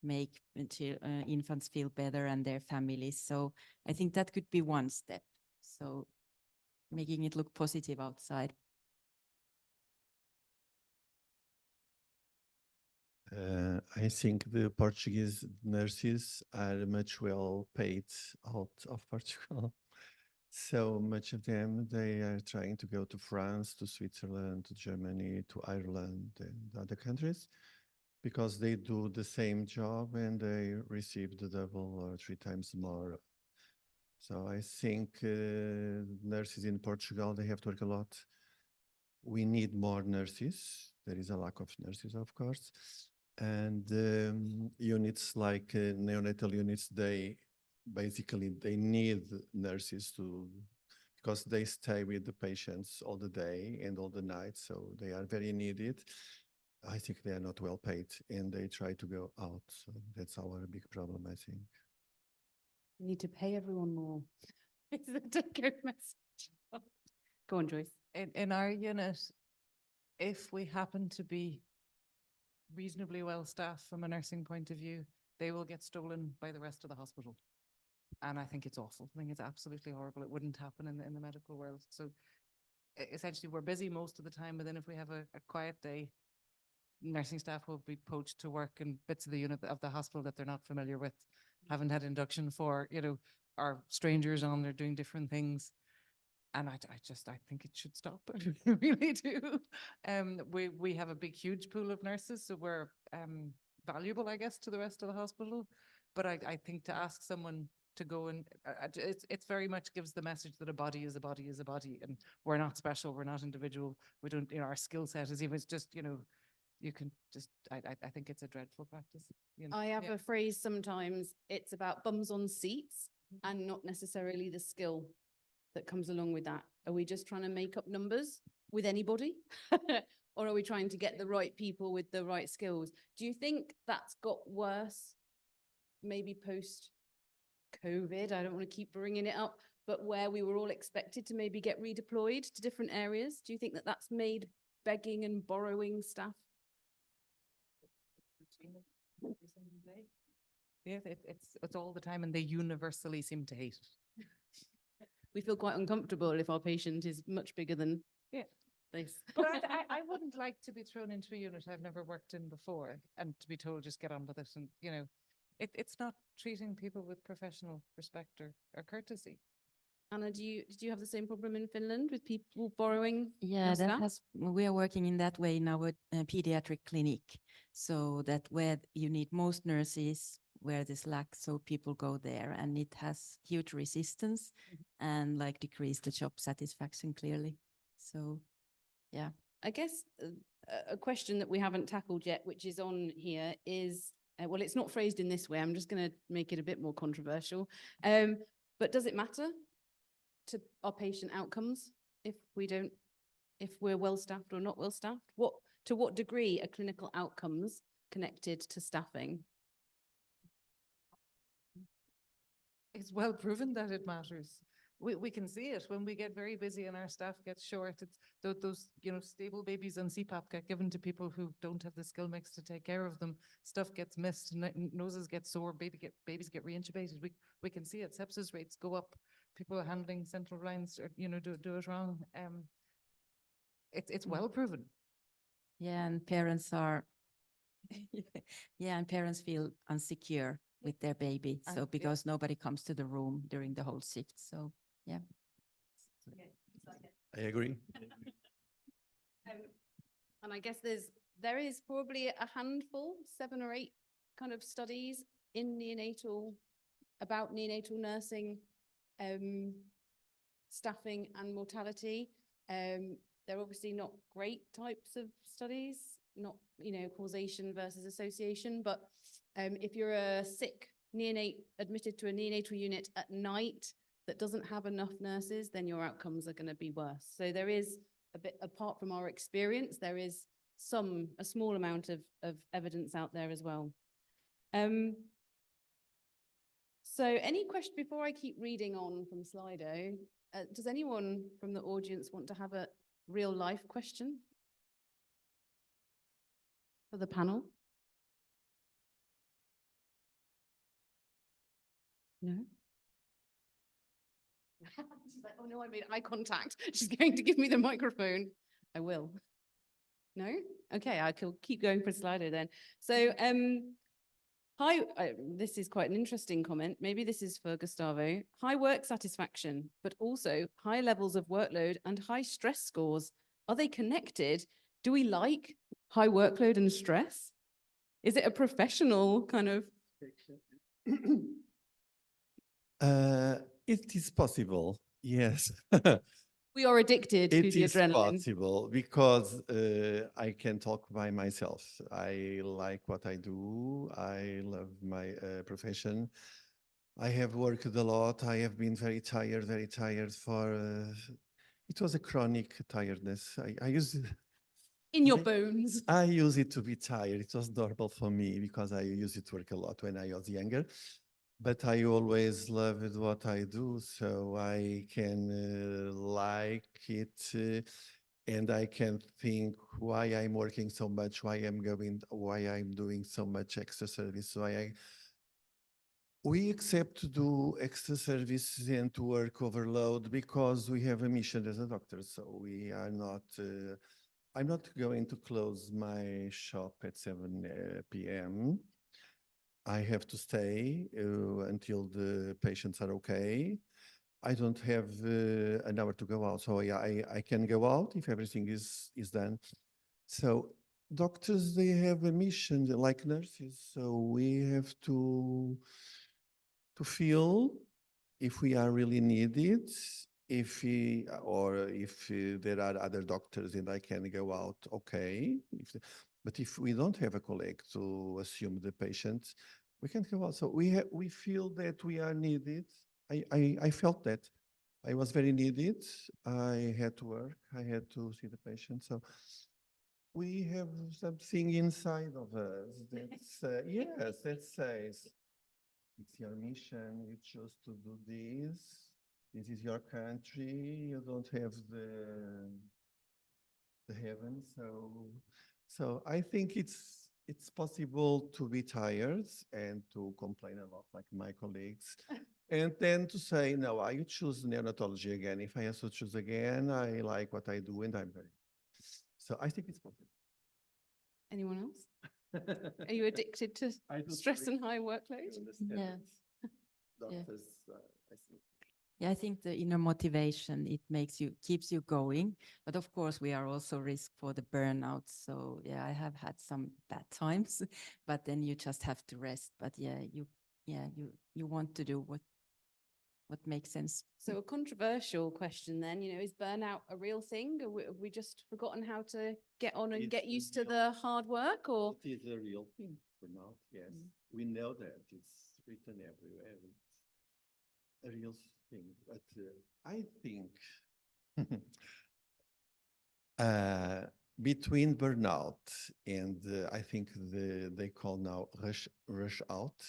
make infants feel better and their families. So I think that could be one step. So making it look positive outside. I think the Portuguese nurses are much well paid out of Portugal. So much of them, they are trying to go to France, to Switzerland, to Germany, to Ireland and other countries, because they do the same job and they receive the double or 3 times more. So I think nurses in Portugal, they have to work a lot. We need more nurses. There is a lack of nurses, of course. And units like neonatal units, they need nurses because they stay with the patients all the day and all the night. So they are very needed. I think they are not well paid and they try to go out. So that's our big problem, I think. We need to pay everyone more. Is that a good message? Go on, Joyce. In our unit, if we happen to be reasonably well staffed from a nursing point of view, they will get stolen by the rest of the hospital. And I think it's awful. I think it's absolutely horrible. It wouldn't happen in the medical world. So essentially we're busy most of the time, but then if we have a quiet day, nursing staff will be poached to work in bits of the unit of the hospital that they're not familiar with, haven't had induction for, you know, are strangers on, they're doing different things. And I think it should stop. I really do. We have a big, huge pool of nurses, so we're valuable, I guess, to the rest of the hospital. But I think to ask someone to go and it's very much gives the message that a body is a body is a body, and we're not special, we're not individual. We don't, you know, our skill set is even, it's just, you know, you can just, I think it's a dreadful practice. You know? I have Yeah. a phrase sometimes, it's about bums on seats and not necessarily the skill that comes along with that. Are we just trying to make up numbers with anybody? Or are we trying to get the right people with the right skills? Do you think that's got worse, maybe post-COVID? I don't want to keep bringing it up, but where we were all expected to maybe get redeployed to different areas. Do you think that that's made begging and borrowing staff? Yeah, it's all the time, and they universally seem to hate it. We feel quite uncomfortable if our patient is much bigger than Yeah. this. But I wouldn't like to be thrown into a unit I've never worked in before and to be told just get on with it. And, you know, it's not treating people with professional respect or courtesy. Anna, did you have the same problem in Finland with people borrowing? Yeah, your that staff? has, we are working in that way in our pediatric clinic. So that where you need most nurses, where there's lack, so people go there, and it has huge resistance and like decrease the job satisfaction clearly. So, yeah. I guess a question that we haven't tackled yet, which is on here, is well, it's not phrased in this way. I'm just going to make it a bit more controversial. But does it matter to our patient outcomes if we're well staffed or not well staffed? To what degree are clinical outcomes connected to staffing? It's well proven that it matters. We can see it when we get very busy and our staff gets short. It's those, you know, stable babies on CPAP get given to people who don't have the skill mix to take care of them. Stuff gets missed, noses get sore, babies get reintubated. We can see it. Sepsis rates go up. People are handling central lines, or, you know, do it wrong. It's well proven. Yeah, and parents are, yeah, and parents feel insecure with their baby. So Yeah. because nobody comes to the room during the whole shift. So, yeah. I agree. And I guess there is probably a handful, 7 or 8 kind of studies about neonatal nursing, staffing and mortality. They're obviously not great types of studies, not, you know, causation versus association, but if you're a sick neonate admitted to a neonatal unit at night that doesn't have enough nurses, then your outcomes are going to be worse. So there is a bit, apart from our experience, there is a small amount of evidence out there as well. So any question, before I keep reading on from Slido, does anyone from the audience want to have a real life question for the panel? No? She's like, oh no, I made eye contact. She's going to give me the microphone. I will. No? Okay, I can keep going for Slido then. So, hi, this is quite an interesting comment. Maybe this is for Gustavo. High work satisfaction, but also high levels of workload and high stress scores. Are they connected? Do we like high workload and stress? Is it a professional kind of? It is possible, yes. We are addicted to It the is adrenaline. possible because I can talk by myself. I like what I do. I love my profession. I have worked a lot. I have been very tired for, it was a chronic tiredness. I use it. In your bones. I use it to be tired. It was normal for me because I used it to work a lot when I was younger. But I always loved what I do, so I can like it, and I can think why I'm working so much, why I'm doing so much extra service, why We accept to do extra services and to work overload because we have a mission as a doctor. So we are not, I'm not going to close my shop at 7 p.m. I have to stay until the patients are okay. I don't have an hour to go out. So yeah, I can go out if everything is done. So doctors, they have a mission like nurses. So we have to feel if we are really needed, if we, or if there are other doctors and I can go out, okay. But if we don't have a colleague to assume the patient, we can't go out. So we feel that we are needed. I felt that. I was very needed. I had to work. I had to see the patient. So we have something inside of us that's, yes, that says, it's your mission, you choose to do this. This is your country, you don't have the heaven. So I think it's possible to be tired and to complain a lot like my colleagues. And then to say, no, I choose neonatology again. If I have to choose again, I like what I do and I'm very. So I think it's possible. Anyone else? Are you addicted to I do stress really and high workload? understand Yeah. it. Doctors, I think. Yeah, I think the inner motivation, it keeps you going. But of course, we are also risk for the burnout. So yeah, I have had some bad times, but then you just have to rest. But yeah, you want to do what makes sense. So a controversial question then, is burnout a real thing? Or have we just forgotten how to get on and It's get a used to real- the hard work, or? It is a real thing for now, yes. We know that it's written everywhere. It's a real thing, but I think between burnout and I think they call now rush out.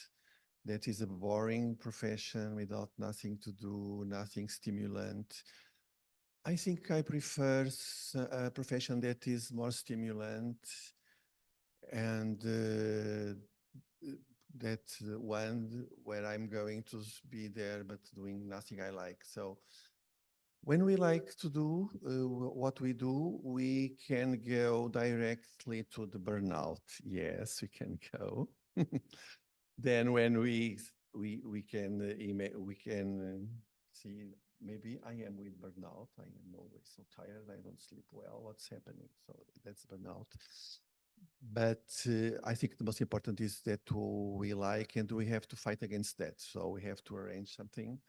That is a boring profession without nothing to do, nothing stimulant. I think I prefer a profession that is more stimulant and that one where I'm going to be there but doing nothing I like. So when we like to do what we do, we can go directly to the burnout. Yes, we can go. Then when we can see maybe I am with burnout. I am always so tired. I don't sleep well. What's happening? So that's burnout. But I think the most important is that we like, and we have to fight against that. So we have to arrange something,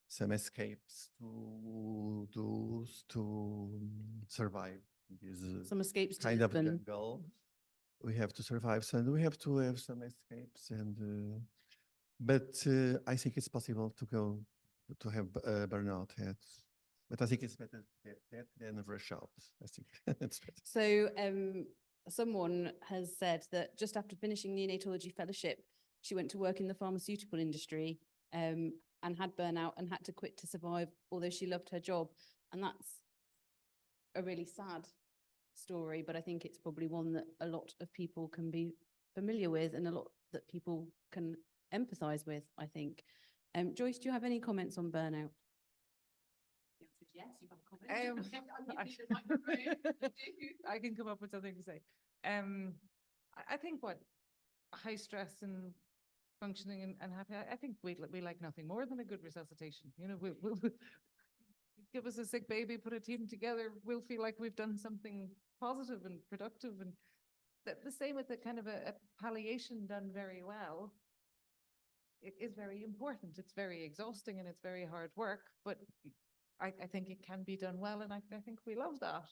some escapes to do to survive. This Some escapes to kind of Lisbon. jungle. We have to survive, so we have to have some escapes, and but I think it's possible to go to have burnout. Yes. But I think it's better that than rush out. I think it's better. So someone has said that just after finishing neonatology fellowship, she went to work in the pharmaceutical industry and had burnout and had to quit to survive, although she loved her job. And that's a really sad story, but I think it's probably one that a lot of people can be familiar with and a lot that people can empathize with, I think. Joyce, do you have any comments on burnout? Yes, you have a comment. I can come up with something to say. I think what high stress and functioning and happy, I think we like nothing more than a good resuscitation. We'll give us a sick baby, put a team together, we'll feel like we've done something positive and productive. And the same with the kind of a palliation done very well. It is very important. It's very exhausting and it's very hard work, but I think it can be done well, and I think we love that.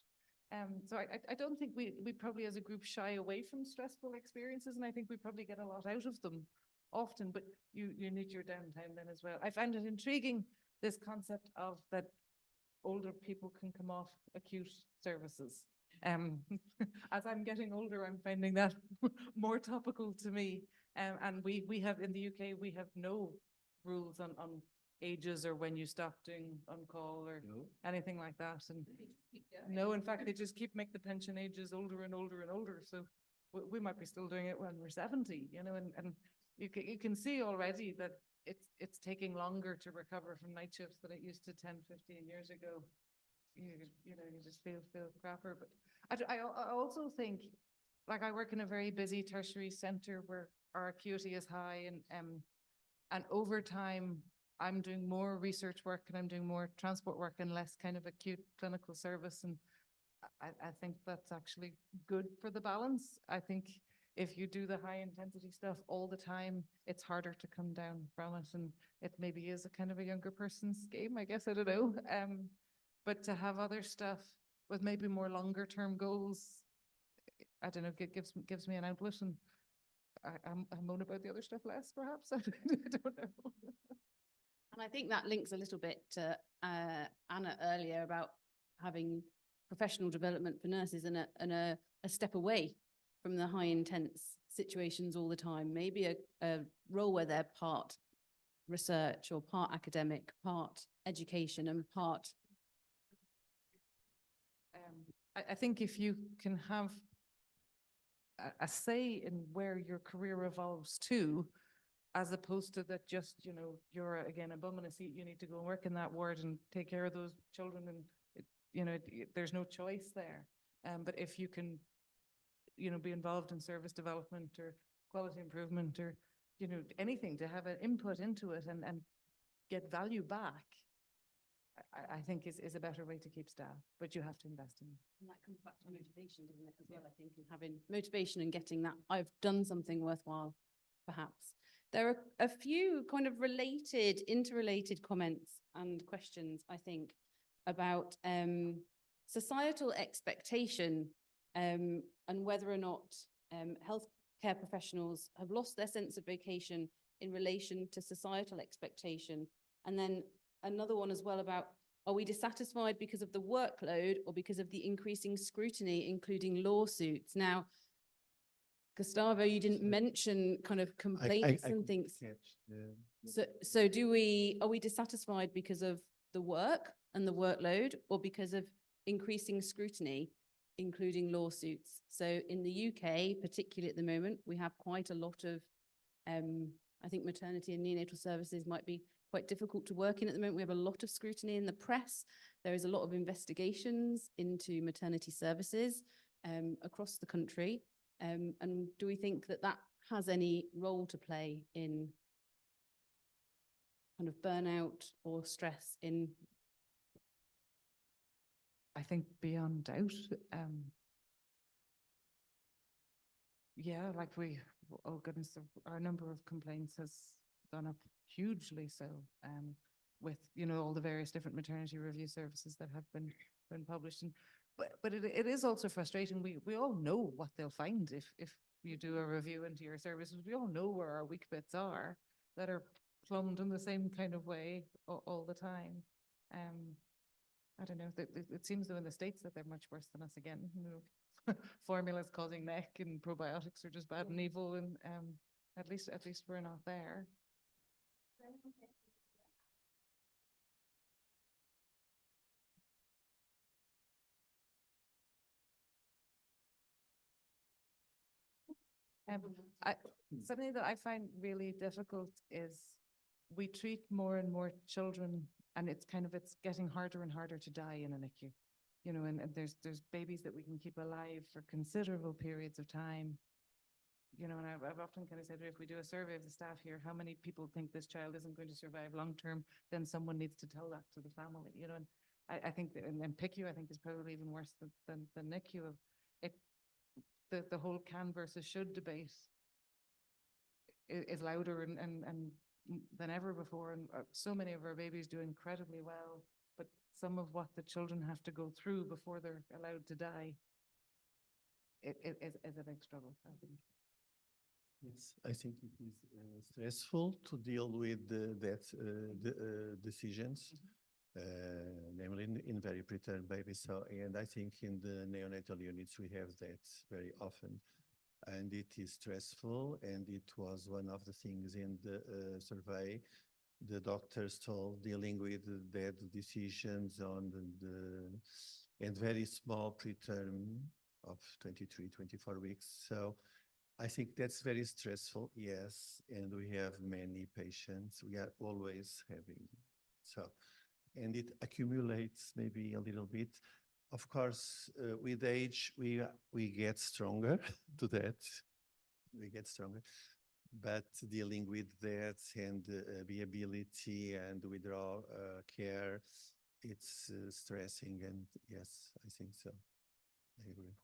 So I don't think we probably as a group shy away from stressful experiences, and I think we probably get a lot out of them often, but you need your downtime then as well. I find it intriguing, this concept of that older people can come off acute services. As I'm getting older, I'm finding that more topical to me. And we have in the UK, we have no rules on ages or when you stop doing on-call or anything like that. And no, in fact, they just make the pension ages older and older and older. So we might be still doing it when we're 70, and you can see already that it's taking longer to recover from night shifts than it used to 10, 15 years ago. You know, you just feel crapper. But I also think, like, I work in a very busy tertiary center where our acuity is high, and over time I'm doing more research work and I'm doing more transport work and less kind of acute clinical service. And I think that's actually good for the balance. I think if you do the high intensity stuff all the time, it's harder to come down from it. And it maybe is a kind of a younger person's game, I guess, I don't know. But to have other stuff with maybe more longer term goals, I don't know, gives me an outlet, and I moan about the other stuff less, perhaps. I don't know. And I think that links a little bit to Anna earlier about having professional development for nurses and a step away from the high intense situations all the time. Maybe a role where they're part research or part academic, part education and part. I think if you can have a say in where your career evolves to, as opposed to that just, you know, you're again a bum in a seat, you need to go and work in that ward and take care of those children, and you know, there's no choice there. But if you can, you know, be involved in service development or quality improvement or, you know, anything to have an input into it and get value back, I think is a better way to keep staff, but you have to invest in it. And that comes back to motivation, doesn't it, as well, I think, and having motivation and getting that I've done something worthwhile, perhaps. There are a few kind of interrelated comments and questions, I think, about societal expectation and whether or not healthcare professionals have lost their sense of vocation in relation to societal expectation. And then another one as well about, are we dissatisfied because of the workload or because of the increasing scrutiny, including lawsuits? Now, Gustavo, you didn't mention kind of complaints and things. So are we dissatisfied because of the work and the workload, or because of increasing scrutiny, including lawsuits? So in the UK, particularly at the moment, we have quite a lot of, I think maternity and neonatal services might be quite difficult to work in at the moment. We have a lot of scrutiny in the press. There is a lot of investigations into maternity services across the country. And do we think that that has any role to play in kind of burnout or stress in? I think beyond doubt. Yeah, like oh goodness, our number of complaints has gone up hugely. So with, you know, all the various different maternity review services that have been published. And but it is also frustrating. We all know what they'll find if you do a review into your services. We all know where our weak bits are that are plumbed in the same kind of way all the time. I don't know. It seems though in the States that they're much worse than us again. You know, formulas causing neck and probiotics are just bad and evil, and at least we're not there. Something that I find really difficult is we treat more and more children, and it's getting harder and harder to die in a NICU. You know, and there's babies that we can keep alive for considerable periods of time. You know, and I've often kind of said, if we do a survey of the staff here, how many people think this child isn't going to survive long term, then someone needs to tell that to the family. You know, and I think that, and PICU, I think, is probably even worse than NICU. Of it, the whole can versus should debate is louder and than ever before, and so many of our babies do incredibly well, but some of what the children have to go through before they're allowed to die is a big struggle, I think. Yes, I think it is stressful to deal with the decisions, namely in very preterm babies. So, and I think in the neonatal units we have that very often, and it is stressful. And it was one of the things in the survey. The doctors told dealing with bad decisions on and very small preterm of 23, 24 weeks. So I think that's very stressful, yes, and we have many patients. We are always having, so, and it accumulates maybe a little bit. Of course, with age, we get stronger to that. We get stronger, but dealing with that and viability and withdrawal care, it's stressing, and yes, I think so. I agree.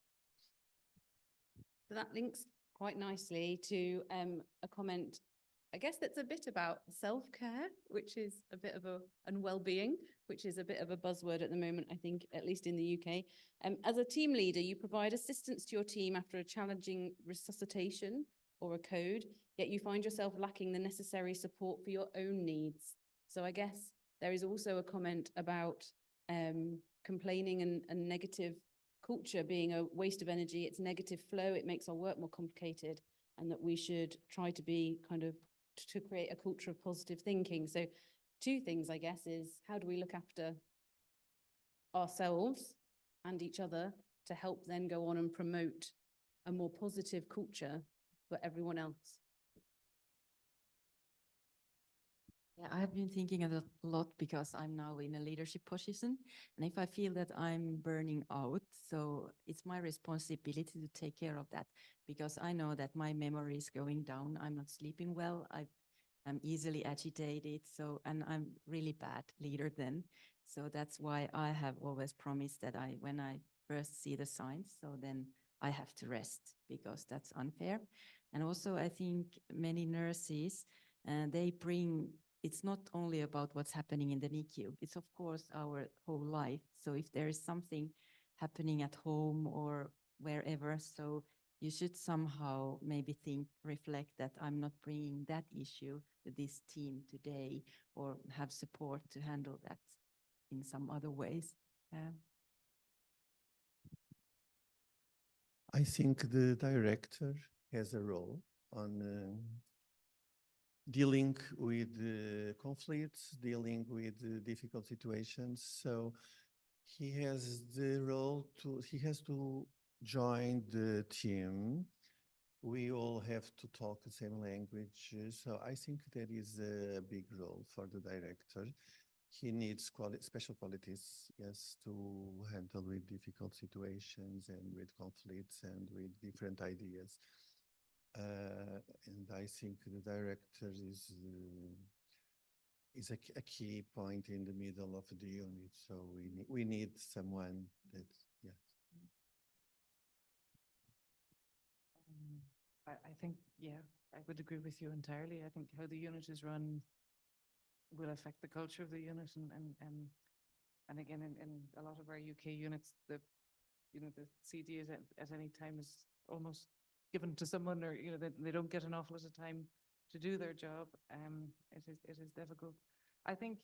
So that links quite nicely to a comment, I guess that's a bit about self-care, which is a bit of and well-being, which is a bit of a buzzword at the moment, I think, at least in the UK. As a team leader, you provide assistance to your team after a challenging resuscitation or a code, yet you find yourself lacking the necessary support for your own needs. So I guess there is also a comment about complaining and negative culture being a waste of energy, it's negative flow, it makes our work more complicated, and that we should try to be kind of to create a culture of positive thinking. So two things, I guess, is how do we look after ourselves and each other to help then go on and promote a more positive culture for everyone else? Yeah, I've been thinking a lot because I'm now in a leadership position. And if I feel that I'm burning out, so it's my responsibility to take care of that, because I know that my memory is going down. I'm not sleeping well. I'm easily agitated. So, and I'm really bad leader then. So that's why I have always promised that when I first see the signs, so then I have to rest, because that's unfair. And also I think many nurses, they bring, it's not only about what's happening in the NICU, it's of course our whole life. So if there is something happening at home or wherever, so you should somehow maybe reflect that I'm not bringing that issue to this team today, or have support to handle that in some other ways. I think the director has a role on dealing with conflicts, dealing with difficult situations. So he has the role he has to join the team. We all have to talk the same language. So I think that is a big role for the director. He needs special qualities, yes, to handle with difficult situations and with conflicts and with different ideas. And I think the director is a key point in the middle of the unit. So we need someone that, yeah. I think, yeah, I would agree with you entirely. I think how the unit is run will affect the culture of the unit, and again, in a lot of our UK units, the CD is at any time is almost given to someone, or they don't get an awful lot of time to do their job. It is difficult. I think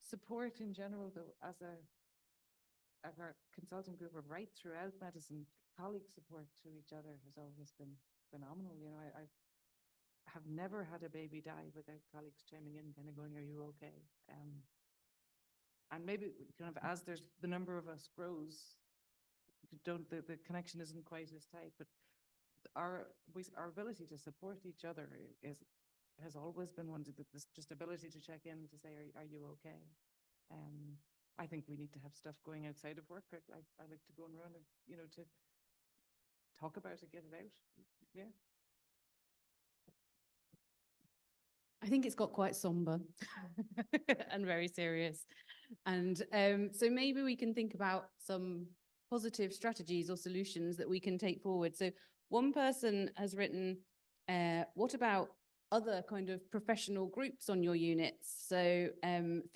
support in general, though, as our consulting group, or right throughout medicine, colleague support to each other has always been phenomenal. I have never had a baby die without colleagues chiming in, kind of going, "Are you okay?" And maybe kind of as the number of us grows, the connection isn't quite as tight, but our ability to support each other has always been one, this just ability to check in, to say, are you okay? I think we need to have stuff going outside of work. I like to go and run, to talk about it, get it out. Yeah. I think it's got quite somber and very serious. And so maybe we can think about some positive strategies or solutions that we can take forward. So one person has written, what about other kind of professional groups on your units? So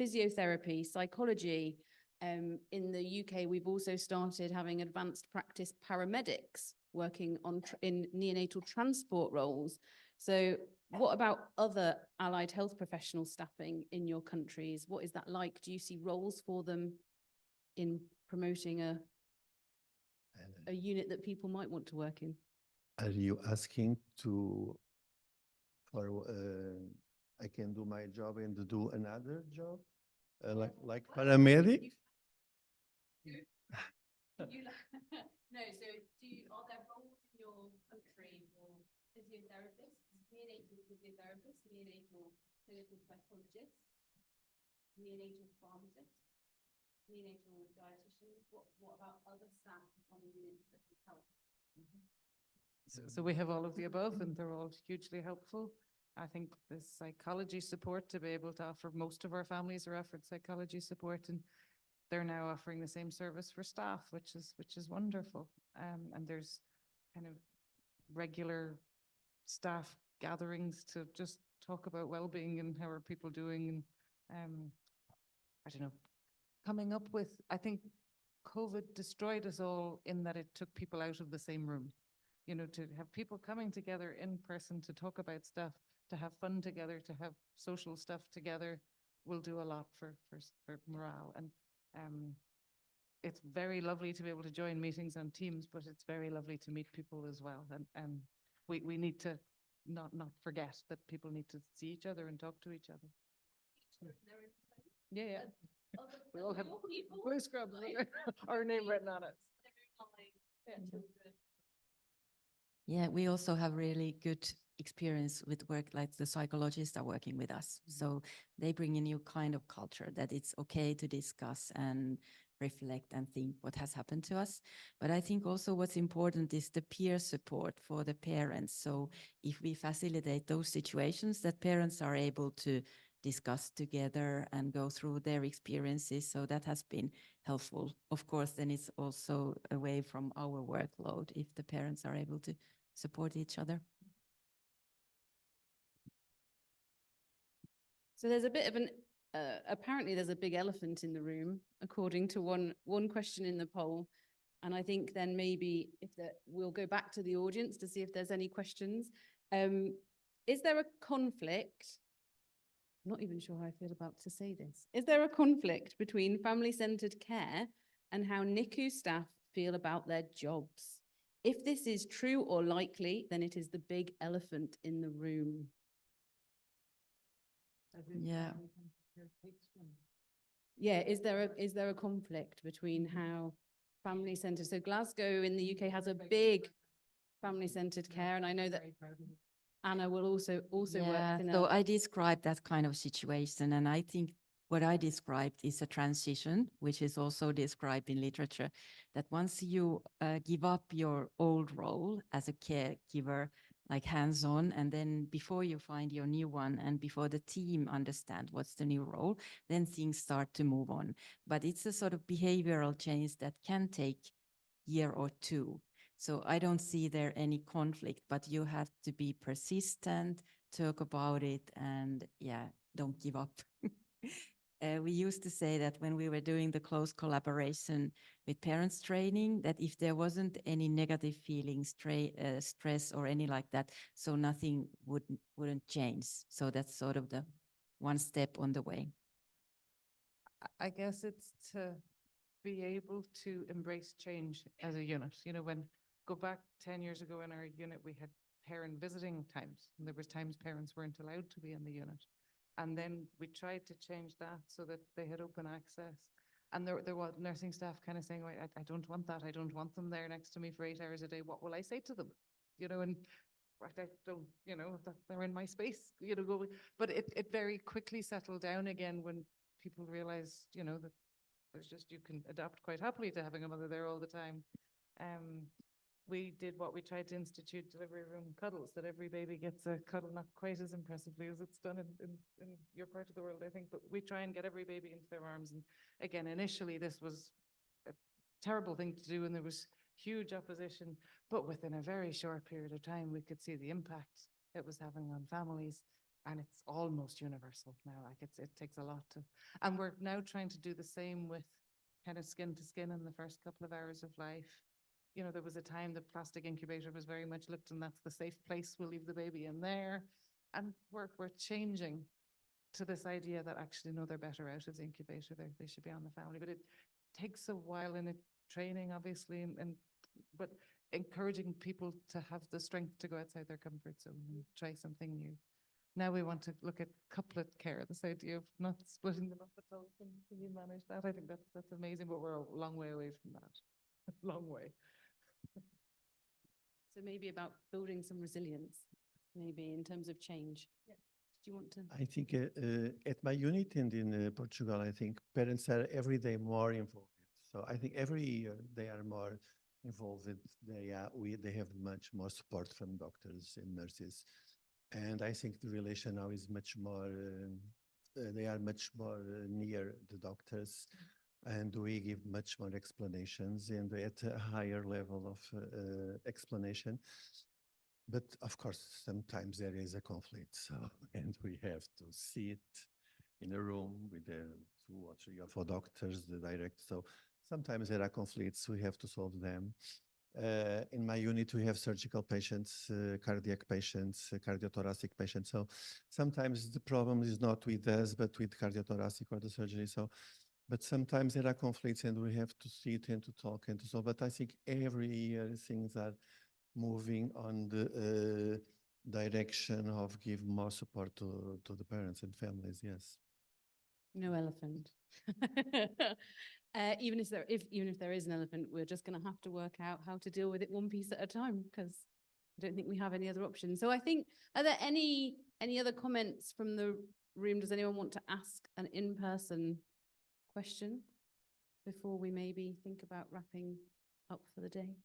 physiotherapy, psychology. In the UK, we've also started having advanced practice paramedics working in neonatal transport roles. So what about other allied health professional staffing in your countries? What is that like? Do you see roles for them in promoting a unit that people might want to work in? Are you asking I can do my job and do another job, like paramedic? No, so are there roles in your country for physiotherapist, neonatal clinical psychologist, neonatal pharmacist, neonatal dietitian. What about other staff on the units that can help? So we have all of the above, and they're all hugely helpful. I think the psychology support to be able to offer, most of our families are offered psychology support, and they're now offering the same service for staff, which is wonderful. And there's kind of regular staff gatherings to just talk about well-being and how are people doing. And I don't know, coming up with, I think COVID destroyed us all in that it took people out of the same room. You know, to have people coming together in person to talk about stuff, to have fun together, to have social stuff together will do a lot for morale. And it's very lovely to be able to join meetings on Teams, but it's very lovely to meet people as well. And we need to not forget that people need to see each other and talk to each other. Yeah. We all have blue scrubs, our name written on it. Yeah, we also have really good experience with work, like the psychologists are working with us. So they bring a new kind of culture that it's okay to discuss and reflect and think what has happened to us. But I think also what's important is the peer support for the parents. So if we facilitate those situations that parents are able to discuss together and go through their experiences, so that has been helpful. Of course, then it's also away from our workload if the parents are able to support each other. So there's a bit of an, apparently there's a big elephant in the room, according to one question in the poll. And I think then maybe we'll go back to the audience to see if there's any questions. Is there a conflict? I'm not even sure how I feel about to say this. Is there a conflict between family-centered care and how NICU staff feel about their jobs? If this is true or likely, then it is the big elephant in the room. Yeah. Yeah, is there a conflict between how family-centered? So Glasgow in the UK has a big family-centered care, and I know that Anna will also work in so I described that kind of situation, and I think what I described is a transition, which is also described in literature, that once you give up your old role as a caregiver, like hands-on, and then before you find your new one and before the team understand what's the new role, then things start to move on. But it's a sort of behavioral change that can take a year or two. So I don't see there any conflict, but you have to be persistent, talk about it, and don't give up. We used to say that when we were doing the close collaboration with parents training, that if there wasn't any negative feelings, stress or any like that, so nothing wouldn't change. So that's sort of the one step on the way. I guess it's to be able to embrace change as a unit. You know, go back 10 years ago in our unit, we had parent visiting times, and there was times parents weren't allowed to be in the unit. And then we tried to change that so that they had open access. And there was nursing staff kind of saying, I don't want that. I don't want them there next to me for 8 hours a day. What will I say to them? You know, and I don't, you know, that they're in my space, you know, but it very quickly settled down again when people realized, you know, that there's just, you can adapt quite happily to having a mother there all the time. We did what we tried to institute delivery room cuddles, that every baby gets a cuddle, not quite as impressively as it's done in your part of the world, I think, but we try and get every baby into their arms. And again, initially this was a terrible thing to do and there was huge opposition, but within a very short period of time, we could see the impact it was having on families. And it's almost universal now, like it takes a lot to, and we're now trying to do the same with kind of skin to skin in the first couple of hours of life. You know, there was a time the plastic incubator was very much looked, and that's the safe place. We'll leave the baby in there. And we're changing to this idea that actually, no, they're better out of the incubator. They should be on the family. But it takes a while in training, obviously, but encouraging people to have the strength to go outside their comfort zone and try something new. Now we want to look at couplet care, this idea of not splitting them up at all. Can you manage that? I think that's amazing, but we're a long way away from that. Long way. So maybe about building some resilience. maybe in terms of change? Do you want to? I think at my unit and in Portugal, I think parents are every day more involved. So I think every year they are more involved. They have much more support from doctors and nurses, and I think the relation now is much more. They are much more near the doctors, and we give much more explanations and at a higher level of explanation. But of course, sometimes there is a conflict, so and we have to sit in a room with the 2 or 3 or 4 doctors, the direct. So sometimes there are conflicts. We have to solve them. In my unit, we have surgical patients, cardiac patients, cardiothoracic patients. So sometimes the problem is not with us, but with cardiothoracic or the surgery. So, but sometimes there are conflicts, and we have to sit and to talk and to solve. But I think every year things are moving on the direction of give more support to the parents and families. Yes. No elephant. Even if there is an elephant, we're just going to have to work out how to deal with it one piece at a time, because I don't think we have any other options. So I think, are there any other comments from the room? Does anyone want to ask an in-person question before we maybe think about wrapping up for the day?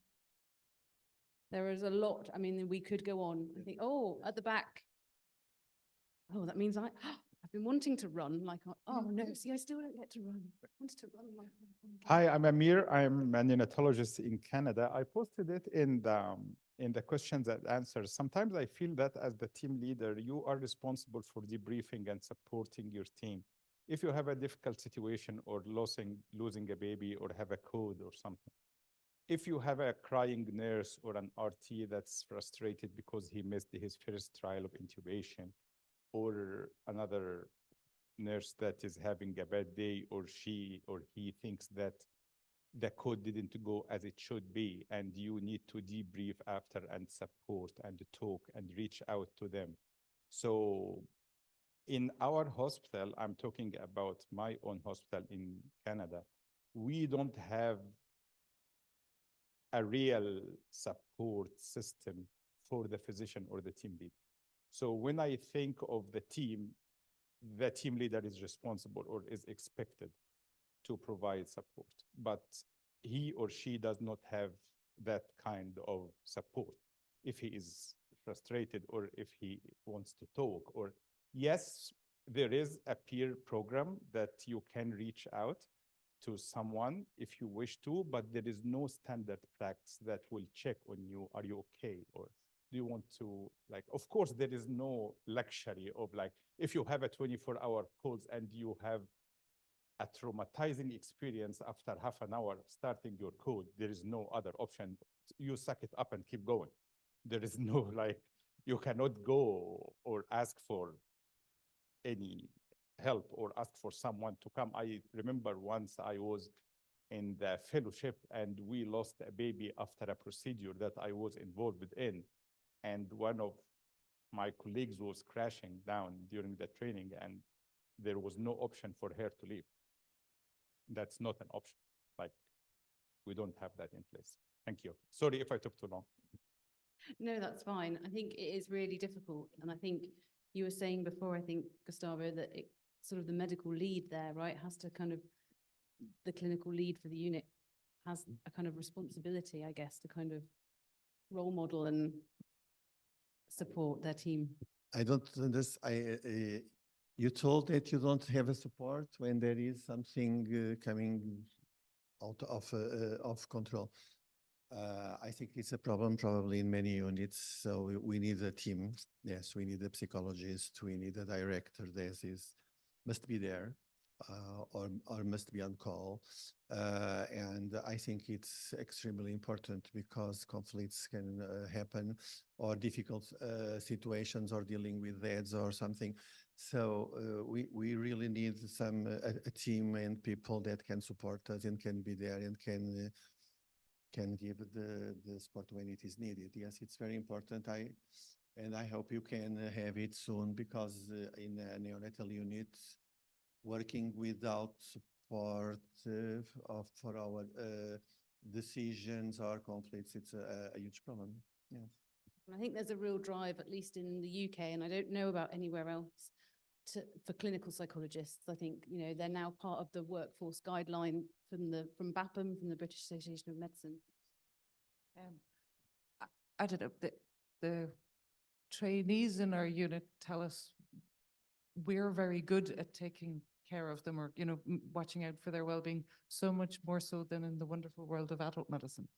There is a lot. I mean, we could go on. I think, oh, at the back. Oh, that means I've been wanting to run, like, oh no, see, I still don't get to run. I wanted to run like. Hi, I'm Amir. I'm a neonatologist in Canada. I posted it in the questions and answers. Sometimes I feel that as the team leader, you are responsible for debriefing and supporting your team. If you have a difficult situation or losing a baby or have a code or something, if you have a crying nurse or an RT that's frustrated because he missed his first trial of intubation, or another nurse that is having a bad day, or she or he thinks that the code didn't go as it should be, and you need to debrief after and support and talk and reach out to them. So in our hospital, I'm talking about my own hospital in Canada, we don't have a real support system for the physician or the team lead. So when I think of the team leader is responsible or is expected to provide support, but he or she does not have that kind of support. If he is frustrated or if he wants to talk, or yes, there is a peer program that you can reach out to someone if you wish to, but there is no standard practice that will check on you. Are you okay? Or do you want to, like, of course, there is no luxury of, like, if you have a 24-hour pulse and you have a traumatizing experience after half an hour starting your code, there is no other option. You suck it up and keep going. There is no, like, you cannot go or ask for any help or ask for someone to come. I remember once I was in the fellowship and we lost a baby after a procedure that I was involved in. And one of my colleagues was crashing down during the training, and there was no option for her to leave. That's not an option. Like, we don't have that in place. Thank you. Sorry if I took too long. No, that's fine. I think it is really difficult. And I think you were saying before, I think, Gustavo, that it sort of the medical lead there, right, has to kind of, the clinical lead for the unit has a kind of responsibility, I guess, to kind of role model and support their team. I don't understand. You told that you don't have a support when there is something coming out of control. I think it's a problem probably in many units. So we need a team. Yes, we need a psychologist. We need a director that must be there or must be on call. And I think it's extremely important because conflicts can happen, or difficult situations, or dealing with dads or something. So we really need a team and people that can support us and can be there and can give the support when it is needed. Yes, it's very important. And I hope you can have it soon, because in a neonatal unit, working without support for our decisions or conflicts, it's a huge problem. Yes. And I think there's a real drive, at least in the UK, and I don't know about anywhere else, for clinical psychologists. I think, you know, they're now part of the workforce guideline from BAPM, from the British Association of Medicine. I don't know, the trainees in our unit tell us we're very good at taking care of them, or, you know, watching out for their well-being, so much more so than in the wonderful world of adult medicine.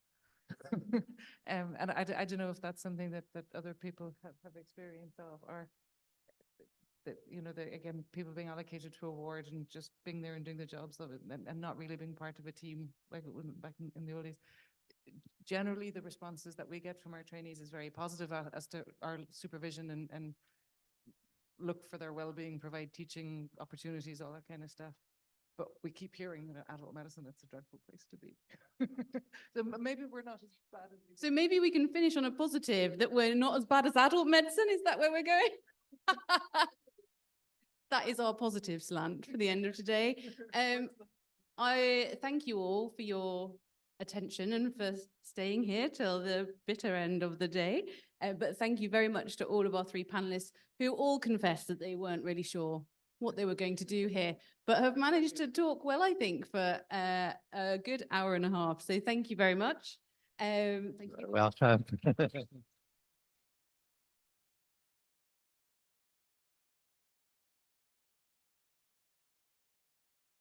And I don't know if that's something that other people have experience of, or that, you know, again, people being allocated to a ward and just being there and doing the jobs of it, and not really being part of a team like it wouldn't back in the old days. Generally, the responses that we get from our trainees is very positive as to our supervision and look for their well-being, provide teaching opportunities, all that kind of stuff. But we keep hearing that adult medicine, it's a dreadful place to be. So maybe we're not as bad as we So think. maybe we can finish on a positive, that we're not as bad as adult medicine. Is that where we're going? That is our positive slant for the end of today. I thank you all for your attention and for staying here till the bitter end of the day. But thank you very much to all of our three panelists, who all confessed that they weren't really sure what they were going to do here, but have managed to talk well, I think, for a good hour and a half. So thank you very much. Thank you. Welcome.